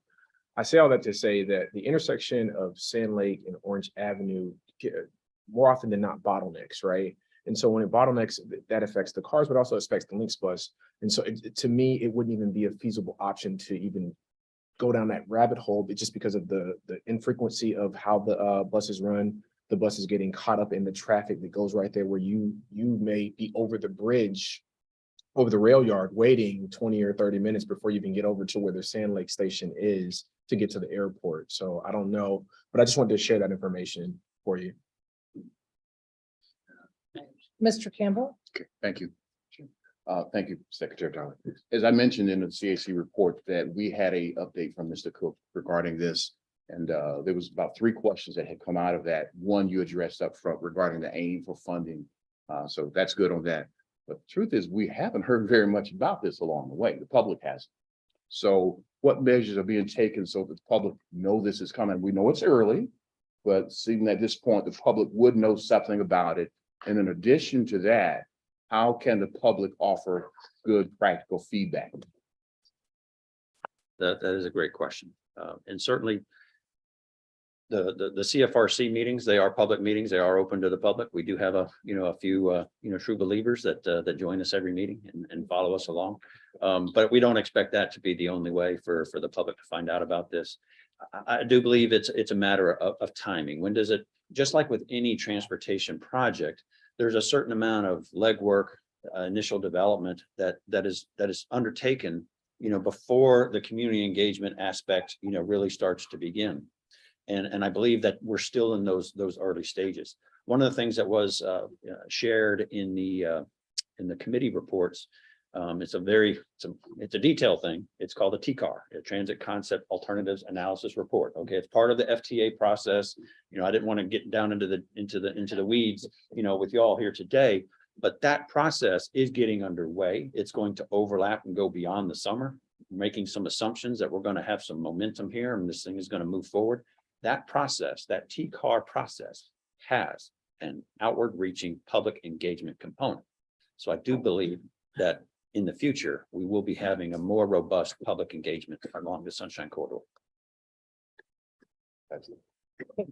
Speaker 15: I say all that to say that the intersection of Sand Lake and Orange Avenue more often than not bottlenecks, right? And so when it bottlenecks, that affects the cars, but also affects the Lynx bus. And so to me, it wouldn't even be a feasible option to even go down that rabbit hole, but just because of the infrequency of how the buses run, the bus is getting caught up in the traffic that goes right there where you may be over the bridge, over the rail yard, waiting 20 or 30 minutes before you even get over to where the Sand Lake station is to get to the airport. So I don't know, but I just wanted to share that information for you.
Speaker 1: Mr. Campbell.
Speaker 18: Okay, thank you. Thank you, Secretary Tyler. As I mentioned in the CAC report that we had a update from Mr. Cook regarding this, And there was about 3 questions that had come out of that. One you addressed up front regarding the aim for funding. So that's good on that. But the truth is, we haven't heard very much about this along the way. The public hasn't. So what measures are being taken so that the public know this is coming? We know it's early, but seeing at this point, the public would know something about it. And in addition to that, how can the public offer good practical feedback?
Speaker 2: That is a great question. And certainly the CFRC meetings, they are public meetings. They are open to the public. We do have a few true believers that join us every meeting and follow us along. But we don't expect that to be the only way for the public to find out about this. I do believe it's a matter of timing. When does it, just like with any transportation project, there's a certain amount of legwork, initial development that is undertaken, before the community engagement aspect, really starts to begin. And I believe that we're still in those early stages. One of the things that was shared in the committee reports, it's a detailed thing. It's called a TCAR, a Transit Concept Alternatives Analysis Report. Okay, it's part of the FTA process. I didn't want to get down into the weeds, with y'all here today, but that process is getting underway. It's going to overlap and go beyond the summer, making some assumptions that we're going to have some momentum here and this thing is going to move forward. That process, that TCAR process, has an outward reaching public engagement component. So I do believe that in the future, we will be having a more robust public engagement along the Sunshine Corridor.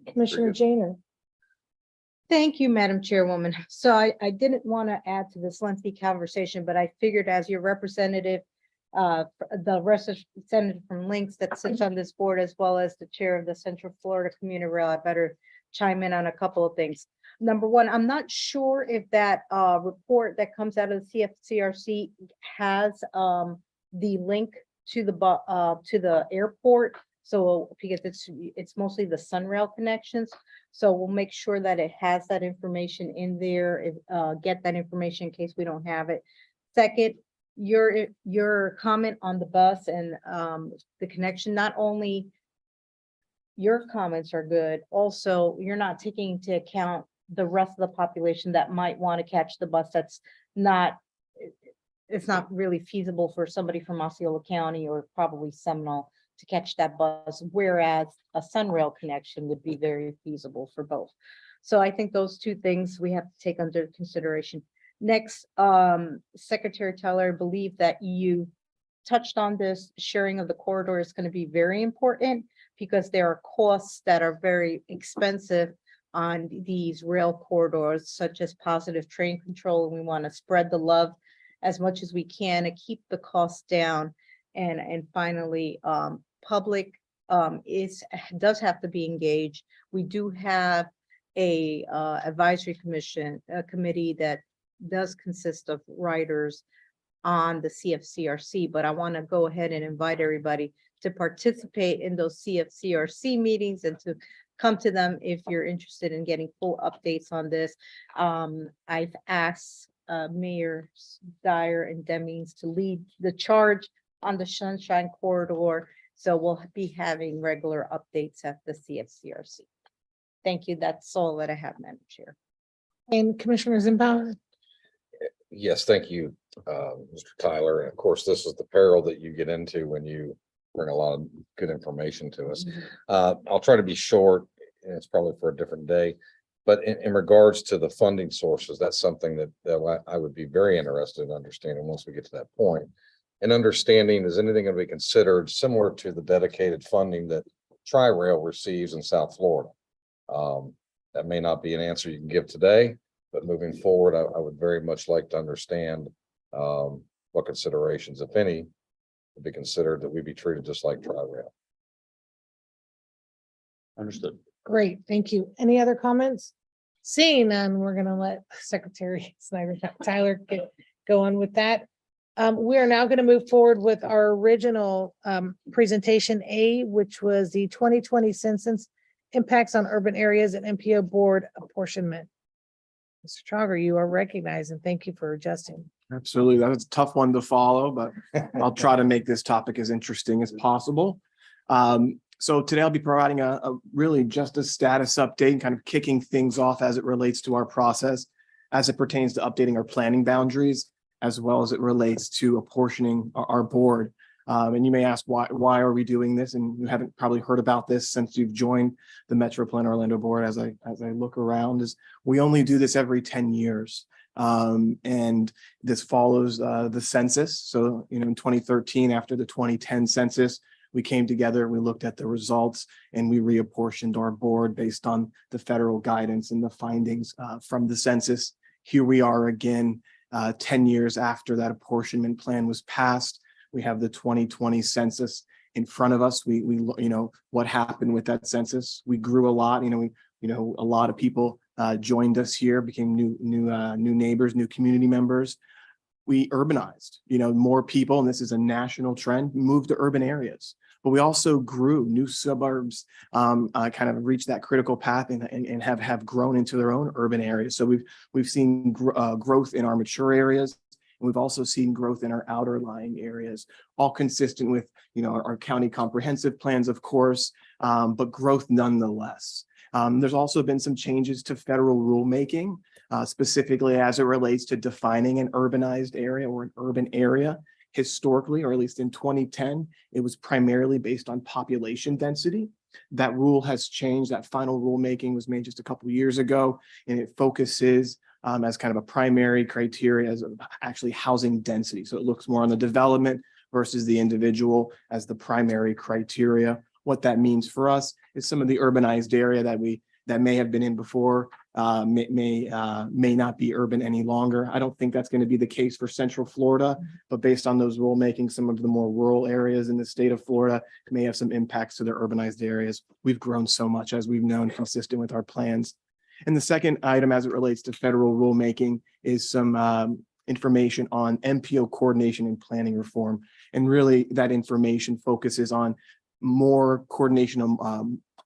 Speaker 1: Commissioner Jainer.
Speaker 4: Thank you, Madam Chairwoman. So I didn't want to add to this lengthy conversation, but I figured as your representative, the representative from Links that sits on this board, as well as the chair of the Central Florida Commuter Rail, I better chime in on a couple of things. Number one, I'm not sure if that report that comes out of the CFCRC has the link to the airport. So because it's mostly the Sunrail connections. So we'll make sure that it has that information in there, get that information in case we don't have it. Second, your comment on the bus and the connection, not only your comments are good, also you're not taking into account the rest of the population that might want to catch the bus. It's not really feasible for somebody from Osceola County or probably Seminole to catch that bus, whereas a Sunrail connection would be very feasible for both. So I think those two things we have to take under consideration. Next, Secretary Tyler, I believe that you touched on this. Sharing of the corridor is going to be very important because there are costs that are very expensive on these rail corridors, such as positive train control. And we want to spread the love as much as we can and keep the costs down. And finally, public does have to be engaged. We do have a advisory committee that does consist of writers on the CFCRC, but I want to go ahead and invite everybody to participate in those CFCRC meetings and to come to them if you're interested in getting full updates on this. I've asked Mayor Dyer and Demings to lead the charge on the Sunshine Corridor. So we'll be having regular updates at the CFCRC. Thank you. That's all that I have, Madam Chair.
Speaker 1: And Commissioner Zimbabwe.
Speaker 3: Yes, thank you, Mr. Tyler. And of course, this is the peril that you get into when you bring a lot of good information to us. I'll try to be short, and it's probably for a different day. But in regards to the funding sources, that's something that I would be very interested in understanding once we get to that point. And understanding, is anything going to be considered similar to the dedicated funding that Tri-Rail receives in South Florida? That may not be an answer you can give today, but moving forward, I would very much like to understand what considerations, if any, would be considered that we be treated just like Tri-Rail.
Speaker 2: Understood.
Speaker 1: Great, thank you. Any other comments? Seeing none, we're going to let Secretary Tyler go on with that. We are now going to move forward with our original presentation A, which was the 2020 census impacts on urban areas and MPO board apportionment. Mr. Trauger, you are recognized and thank you for adjusting.
Speaker 21: Absolutely. That's a tough one to follow, but I'll try to make this topic as interesting as possible. So today I'll be providing a really just a status update, kind of kicking things off as it relates to our process, as it pertains to updating our planning boundaries, as well as it relates to apportioning our board. And you may ask, why are we doing this? And you haven't probably heard about this since you've joined the MetroPlan Orlando board. As I look around, is we only do this every 10 years. And this follows the census. So, in 2013, after the 2010 census, we came together, we looked at the results, and we reapportioned our board based on the federal guidance and the findings from the census. Here we are again, 10 years after that apportionment plan was passed. We have the 2020 census in front of us. We what happened with that census. We grew a lot. A lot of people joined us here, became new neighbors, new community members. We urbanized. More people, and this is a national trend, moved to urban areas. But we also grew new suburbs, kind of reached that critical path and have grown into their own urban areas. So we've seen growth in our mature areas. And we've also seen growth in our outer lying areas, all consistent with, our county comprehensive plans, of course, but growth nonetheless. There's also been some changes to federal rulemaking, specifically as it relates to defining an urbanized area or an urban area. Historically, or at least in 2010, it was primarily based on population density. That rule has changed. That final rulemaking was made just a couple of years ago, and it focuses as kind of a primary criteria as actually housing density. So it looks more on the development versus the individual as the primary criteria. What that means for us is some of the urbanized area that may have been in before may not be urban any longer. I don't think that's going to be the case for Central Florida, but based on those rulemaking, some of the more rural areas in the state of Florida may have some impacts to their urbanized areas. We've grown so much, as we've known, consistent with our plans. And the second item as it relates to federal rulemaking is some information on MPO coordination and planning reform. And really that information focuses on more coordination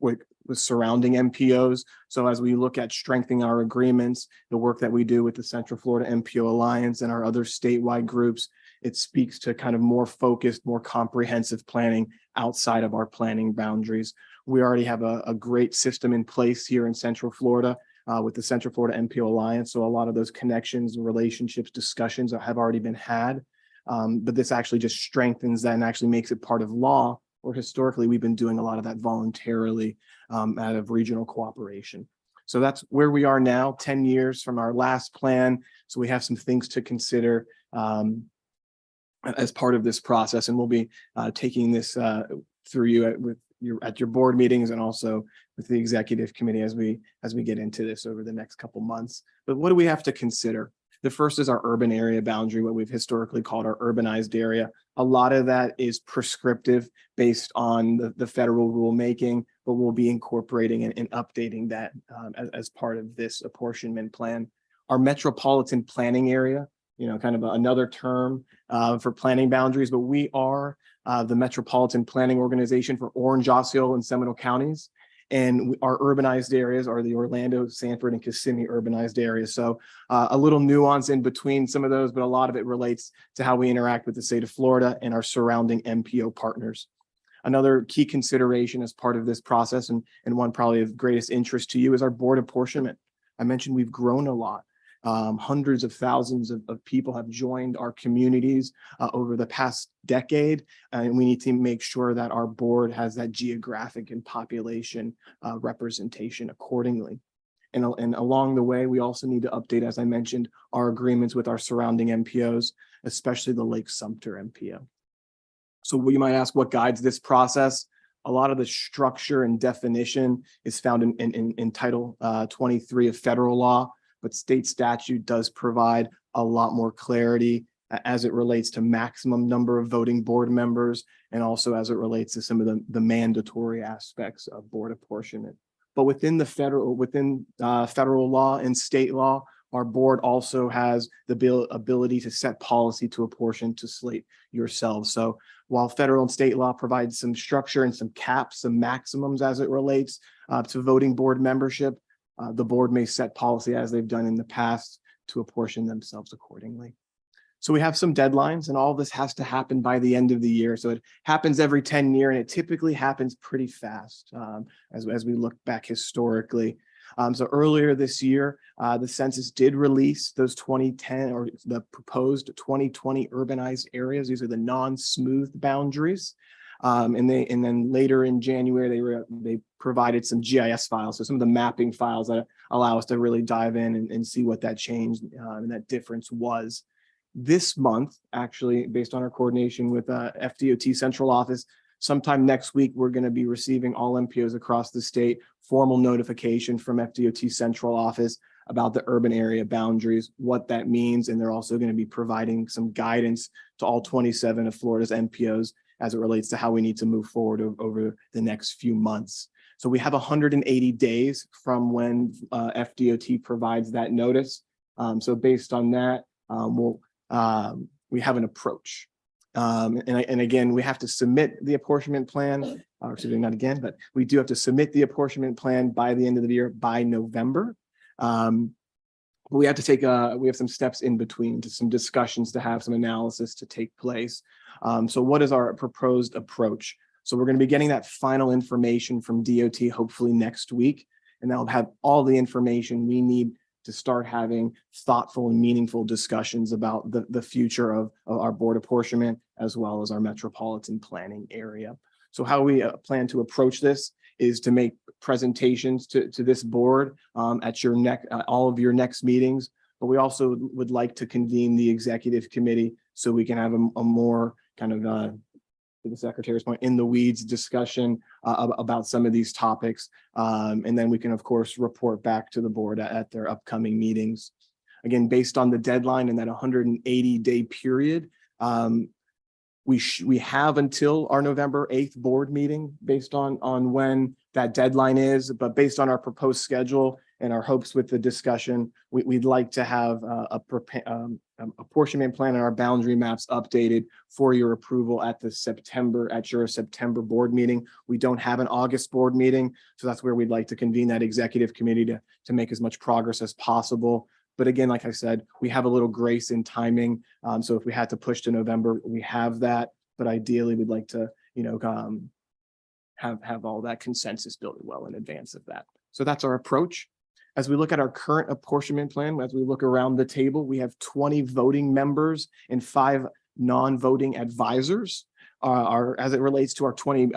Speaker 21: with surrounding MPOs. So as we look at strengthening our agreements, the work that we do with the Central Florida MPO Alliance and our other statewide groups, it speaks to kind of more focused, more comprehensive planning outside of our planning boundaries. We already have a great system in place here in Central Florida with the Central Florida MPO Alliance. So a lot of those connections, relationships, discussions have already been had. But this actually just strengthens that and actually makes it part of law, or historically we've been doing a lot of that voluntarily out of regional cooperation. So that's where we are now, 10 years from our last plan. So we have some things to consider as part of this process, and we'll be taking this through you at your board meetings and also with the executive committee as we get into this over the next couple months. But what do we have to consider? The first is our urban area boundary, what we've historically called our urbanized area. A lot of that is prescriptive based on the federal rulemaking, but we'll be incorporating and updating that as part of this apportionment plan. Our metropolitan planning area, kind of another term for planning boundaries, but we are the Metropolitan Planning Organization for Orange, Osceola, and Seminole counties. And our urbanized areas are the Orlando, Sanford, and Kissimmee urbanized areas. So a little nuance in between some of those, but a lot of it relates to how we interact with the state of Florida and our surrounding MPO partners. Another key consideration as part of this process, and one probably of greatest interest to you, is our board apportionment. I mentioned we've grown a lot. Hundreds of thousands of people have joined our communities over the past decade, and we need to make sure that our board has that geographic and population representation accordingly. And along the way, we also need to update, as I mentioned, our agreements with our surrounding MPOs, especially the Lake Sumter MPO. So you might ask, what guides this process? A lot of the structure and definition is found in Title 23 of federal law, but state statute does provide a lot more clarity as it relates to maximum number of voting board members, and also as it relates to some of the mandatory aspects of board apportionment. But within federal law and state law, our board also has the ability to set policy to apportion to slate yourselves. So while federal and state law provides some structure and some caps, some maximums as it relates to voting board membership, the board may set policy as they've done in the past to apportion themselves accordingly. So we have some deadlines, and all this has to happen by the end of the year. So it happens every 10 years, and it typically happens pretty fast as we look back historically. So earlier this year, the census did release those 2010 or the proposed 2020 urbanized areas. These are the non-smooth boundaries. And then later in January, they provided some GIS files. So some of the mapping files that allow us to really dive in and see what that change and that difference was. This month, actually, based on our coordination with FDOT Central Office, sometime next week, we're going to be receiving all MPOs across the state formal notification from FDOT Central Office about the urban area boundaries, what that means. And they're also going to be providing some guidance to all 27 of Florida's MPOs as it relates to how we need to move forward over the next few months. So we have 180 days from when FDOT provides that notice. So based on that, we have an approach. And again, we have to submit the apportionment plan, or excuse me, not again, but we do have to submit the apportionment plan by the end of the year, by November. We have to take, we have some steps in between, to some discussions to have, some analysis to take place. So what is our proposed approach? So we're going to be getting that final information from DOT hopefully next week, and that'll have all the information we need to start having thoughtful and meaningful discussions about the future of our board apportionment, as well as our metropolitan planning area. So how we plan to approach this is to make presentations to this board at all of your next meetings. But we also would like to convene the executive committee so we can have a more kind of, to the secretary's point, in the weeds discussion about some of these topics. And then we can, of course, report back to the board at their upcoming meetings. Again, based on the deadline and that 180-day period, we have until our November 8th board meeting based on when that deadline is. But based on our proposed schedule and our hopes with the discussion, we'd like to have a apportionment plan and our boundary maps updated for your approval at your September board meeting. We don't have an August board meeting, so that's where we'd like to convene that executive committee to make as much progress as possible. But again, like I said, we have a little grace in timing. So if we had to push to November, we have that. But ideally, we'd like to, have all that consensus built well in advance of that. So that's our approach. As we look at our current apportionment plan, as we look around the table, we have 20 voting members and 5 non-voting advisors. As it relates to our 20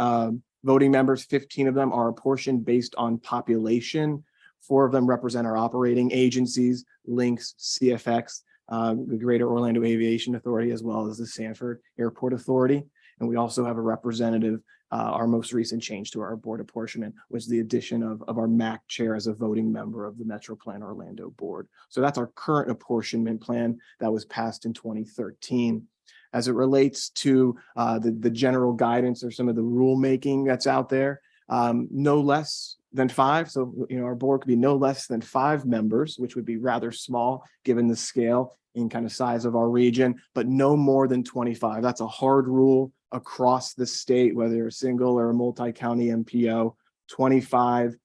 Speaker 21: voting members, 15 of them are apportioned based on population. 4 of them represent our operating agencies, Lynx, CFX, the Greater Orlando Aviation Authority, as well as the Sanford Airport Authority. And we also have a representative, our most recent change to our board apportionment was the addition of our MAC chair as a voting member of the MetroPlan Orlando board. So that's our current apportionment plan that was passed in 2013. As it relates to the general guidance or some of the rulemaking that's out there, no less than 5. So, our board could be no less than 5 members, which would be rather small given the scale and kind of size of our region, but no more than 25. That's a hard rule across the state, whether you're a single or a multi-county MPO, 25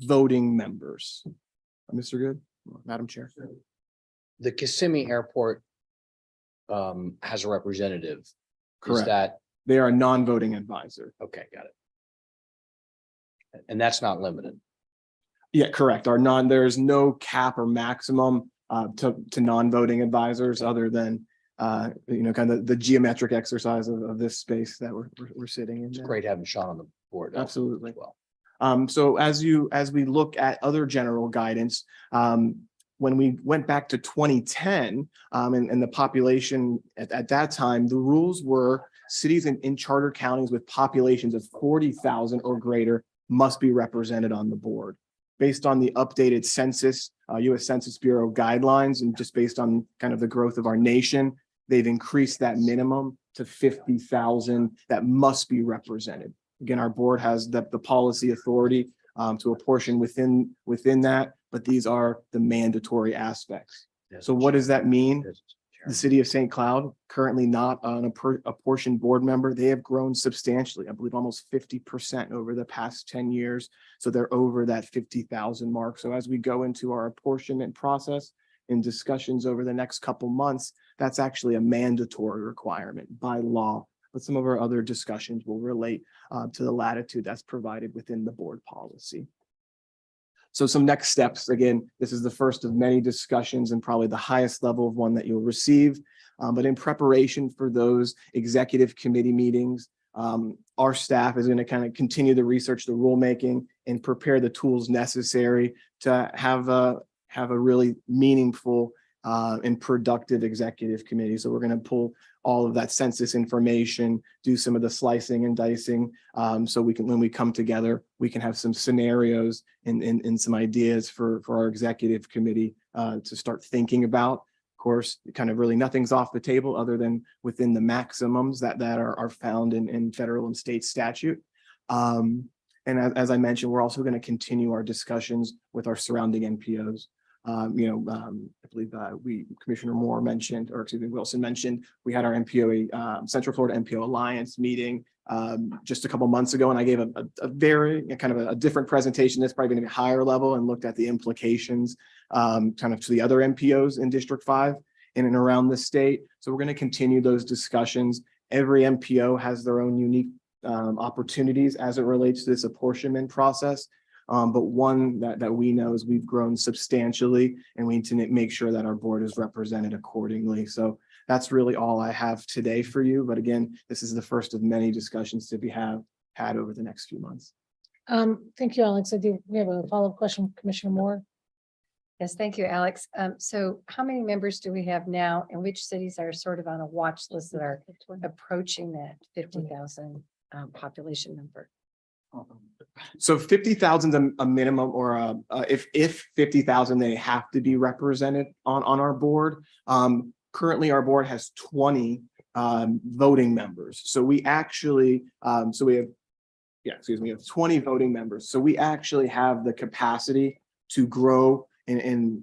Speaker 21: voting members. Mr. Good, Madam Chair.
Speaker 11: The Kissimmee Airport has a representative. Is
Speaker 21: Correct.
Speaker 11: that,
Speaker 21: They are a non-voting advisor.
Speaker 11: okay, got it. And that's not limited.
Speaker 21: Yeah, correct. There's no cap or maximum to non-voting advisors other than kind of the geometric exercise of this space that we're sitting in.
Speaker 11: It's
Speaker 21: now.
Speaker 11: great having Sean on the board.
Speaker 21: Absolutely.
Speaker 11: as well.
Speaker 21: So as we look at other general guidance, when we went back to 2010 and the population at that time, the rules were cities in charter counties with populations of 40,000 or greater must be represented on the board. Based on the updated census, U.S. Census Bureau guidelines, and just based on kind of the growth of our nation, they've increased that minimum to 50,000 that must be represented. Again, our board has the policy authority to apportion within that, but these are the mandatory aspects. So what does that mean? The city of St. Cloud, currently not an apportioned board member, they have grown substantially, I believe almost 50% over the past 10 years. So they're over that 50,000 mark. So as we go into our apportionment process, in discussions over the next couple months, that's actually a mandatory requirement by law. But some of our other discussions will relate to the latitude that's provided within the board policy. So some next steps, again, this is the first of many discussions and probably the highest level of one that you'll receive. But in preparation for those executive committee meetings, our staff is going to kind of continue to research the rulemaking and prepare the tools necessary to have a really meaningful and productive executive committee. So we're going to pull all of that census information, do some of the slicing and dicing, so we can, when we come together, we can have some scenarios and some ideas for our executive committee to start thinking about. Of course, kind of really nothing's off the table other than within the maximums that are found in federal and state statute. And as I mentioned, we're also going to continue our discussions with our surrounding NPOs. I believe Commissioner Moore mentioned, or excuse me, Wilson mentioned, we had our MPO, Central Florida MPO Alliance meeting just a couple months ago, and I gave a very kind of a different presentation. That's probably going to be higher level and looked at the implications kind of to the other MPOs in District 5 in and around the state. So we're going to continue those discussions. Every MPO has their own unique opportunities as it relates to this apportionment process. But one that we know is we've grown substantially, and we need to make sure that our board is represented accordingly. So that's really all I have today for you. But again, this is the first of many discussions to be had over the next few months.
Speaker 1: Thank you, Alex. We have a follow-up question, Commissioner Moore.
Speaker 12: Yes, thank you, Alex. So how many members do we have now, and which cities are sort of on a watch list that are approaching that 50,000 population number?
Speaker 21: So 50,000 is a minimum, or if 50,000, they have to be represented on our board. Currently, our board has 20 voting members. So we actually, we have 20 voting members. So we actually have the capacity to grow and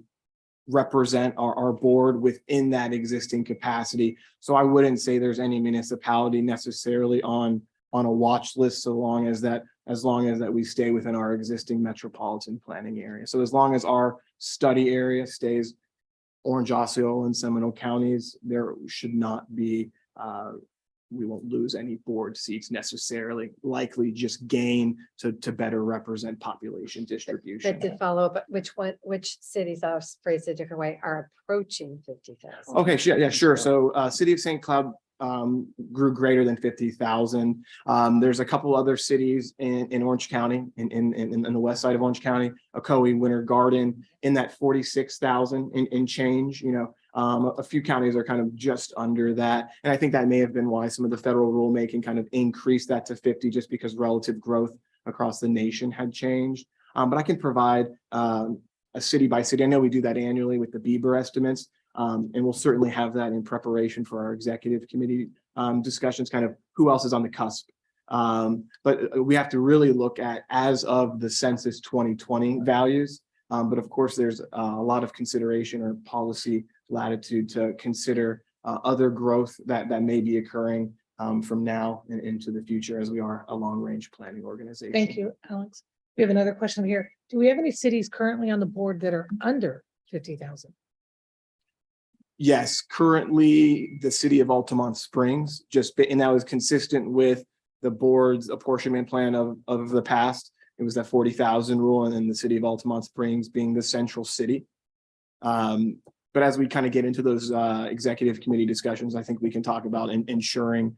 Speaker 21: represent our board within that existing capacity. So I wouldn't say there's any municipality necessarily on a watch list, so long as that we stay within our existing metropolitan planning area. So as long as our study area stays Orange, Osceola, and Seminole counties, there should not be, we won't lose any board seats necessarily, likely just gain to better represent population distribution.
Speaker 12: But to follow up, which cities, I'll phrase it a different way, are approaching 50,000?
Speaker 21: Okay, sure. So City of St. Cloud grew greater than 50,000. There's a couple other cities in Orange County, in the west side of Orange County, Ocoee, Winter Garden, in that 46,000 in change. A few counties are kind of just under that. And I think that may have been why some of the federal rulemaking kind of increased that to 50, just because relative growth across the nation had changed. But I can provide a city by city. I know we do that annually with the Bieber estimates. And we'll certainly have that in preparation for our executive committee discussions, kind of who else is on the cusp. But we have to really look at as of the census 2020 values. But of course, there's a lot of consideration or policy latitude to consider other growth that may be occurring from now and into the future, as we are a long-range planning organization.
Speaker 1: Thank you, Alex. We have another question here. Do we have any cities currently on the board that are under 50,000?
Speaker 21: Yes, currently the city of Altamont Springs, and that was consistent with the board's apportionment plan of the past. It was that 40,000 rule, and then the city of Altamont Springs being the central city. But as we kind of get into those executive committee discussions, I think we can talk about ensuring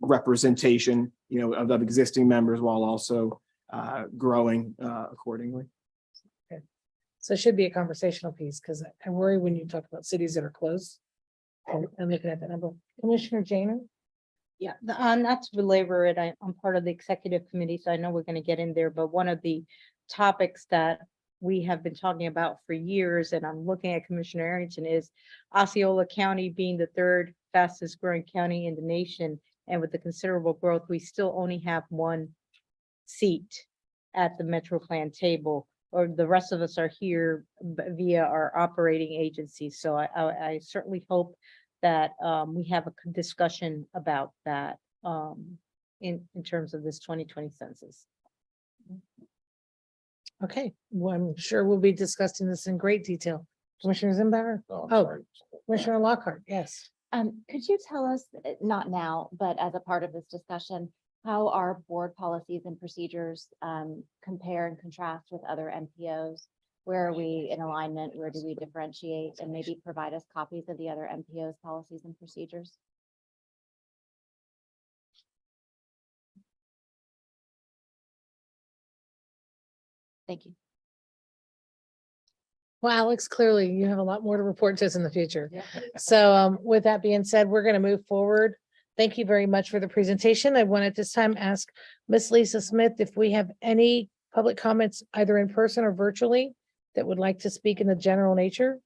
Speaker 21: representation, of existing members while also growing accordingly.
Speaker 1: So it should be a conversational piece, because I worry when you talk about cities that are close. I'm looking at that number. Commissioner Jainer?
Speaker 4: Yeah, not to belabor it, I'm part of the executive committee, so I know we're going to get in there, but one of the topics that we have been talking about for years, and I'm looking at Commissioner Arrington, is Osceola County being the third fastest growing county in the nation. And with the considerable growth, we still only have one seat at the MetroPlan table, or the rest of us are here via our operating agency. So I certainly hope that we have a discussion about that in terms of this 2020 census.
Speaker 1: Okay, well, I'm sure we'll be discussing this in great detail Commissioner Zimbacher?
Speaker 3: Oh, I'm
Speaker 1: Oh,
Speaker 3: sorry.
Speaker 1: Commissioner Lockhart, yes.
Speaker 20: Could you tell us, not now, but as a part of this discussion, how our board policies and procedures compare and contrast with other MPOs? Where are we in alignment? Where do we differentiate? And maybe provide us copies of the other MPOs policies and procedures? Thank you.
Speaker 1: Well, Alex, clearly you have a lot more to report to us in the future. So with that being said, we're going to move forward. Thank you very much for the presentation. I want at this time ask Miss Lisa Smith if we have any public comments either in person or virtually that would like to speak in the general nature.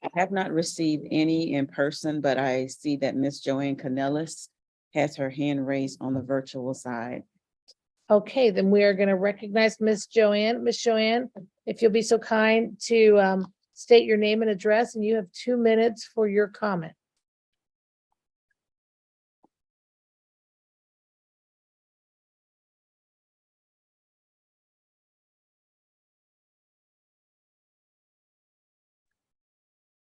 Speaker 16: I have not received any in person, but I see that Miss Joanne Canellis has her hand raised on the virtual side.
Speaker 1: Okay, then we are going to recognize Miss Joanne. Miss Joanne, if you'll be so kind to state your name and address, and you have 2 minutes for your comment.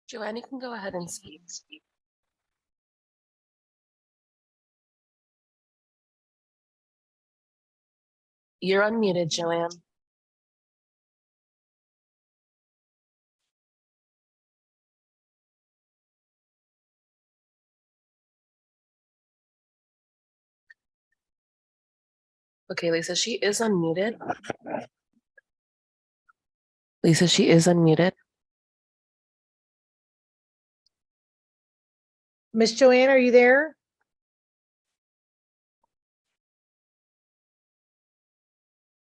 Speaker 5: Joanne, you can go ahead and speak. You're unmuted, Joanne. Okay, Lisa, she is unmuted. Lisa, she is unmuted.
Speaker 1: Miss Joanne, are you there?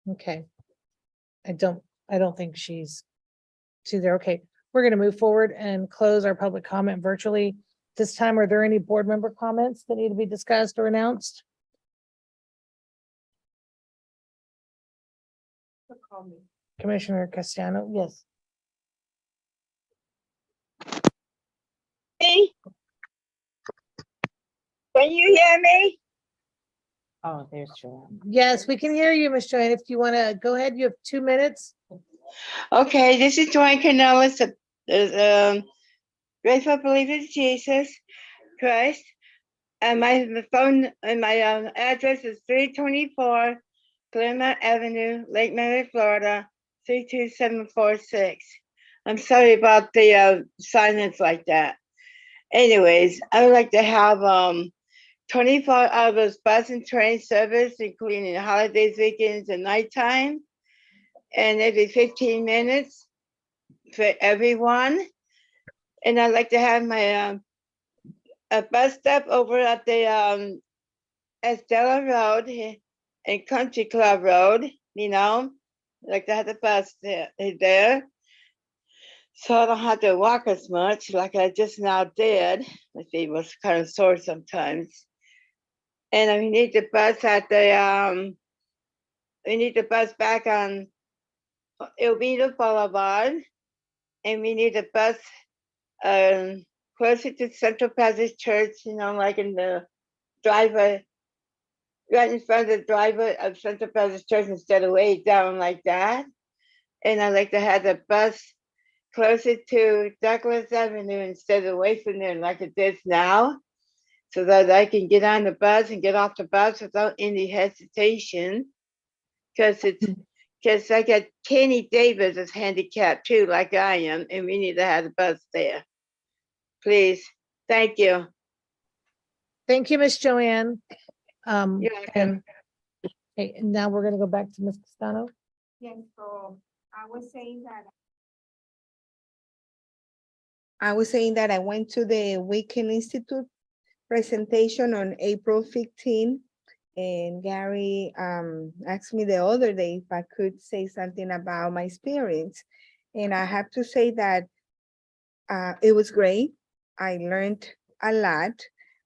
Speaker 1: Okay. I don't think she's there. Okay, we're going to move forward and close our public comment virtually. This time, are there any board member comments that need to be discussed or announced? Commissioner Castellano, yes.
Speaker 22: Hey, can you hear me?
Speaker 4: Oh, there's Joanne.
Speaker 1: Yes, we can hear you, Miss Joanne. If you want to go ahead, you have 2 minutes.
Speaker 22: Okay, this is Joanne Canellis, grateful believer in Jesus Christ. And my phone and my address is 324 Claremont Avenue, Lake Mary, Florida, 32746. I'm sorry about the silence like that. Anyways, I would like to have 24 hours bus and train service, including holidays, weekends, and nighttime, and every 15 minutes for everyone. And I'd like to have my a bus stop over at the Osceola Road and Country Club Road, you know. I'd like to have the bus there. So I don't have to walk as much like I just now did. My feet was kind of sore sometimes. And we need the bus at the we need the bus back on Elvita Boulevard, and we need a bus closer to Central Passage Church, you know, like in the driveway, right in front of the driveway of Central Passage Church instead of way down like that. And I'd like to have the bus closer to Douglas Avenue instead of away from there like it is now, so that I can get on the bus and get off the bus without any hesitation. Because I got Kenny Davis is handicapped too, like I am, and we need to have the bus there. Please, thank you.
Speaker 1: Thank you, Miss Joanne.
Speaker 22: You're welcome.
Speaker 1: Okay, and now we're going to go back to Ms. Castano.
Speaker 23: Yes, so I was saying that I went to the Weekend Institute presentation on April 15, and Gary asked me the other day if I could say something about my experience. And I have to say that it was great. I learned a lot.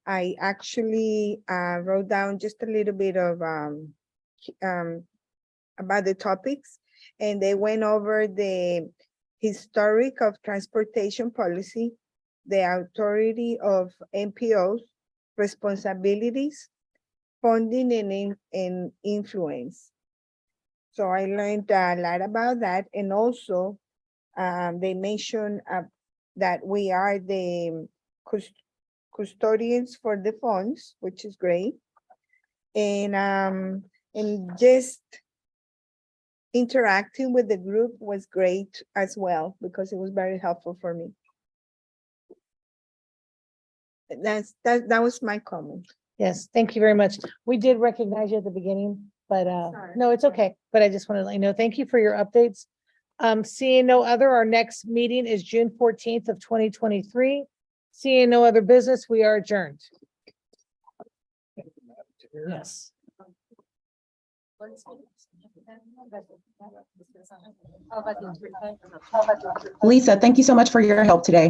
Speaker 23: I actually wrote down just a little bit of about the topics, and they went over the historic of transportation policy, the authority of MPOs, responsibilities, funding and influence. So I learned a lot about that, and also They mentioned that we are the custodians for the funds, which is great. And just interacting with the group was great as well, because it was very helpful for me. That was my comment.
Speaker 1: Yes, thank you very much. We did recognize you at the beginning, but no, it's okay. But I just wanted to let you know, thank you for your updates. Seeing no other, our next meeting is June 14th of 2023. Seeing no other business, we are adjourned. Yes.
Speaker 16: Lisa, thank you so much for your help today.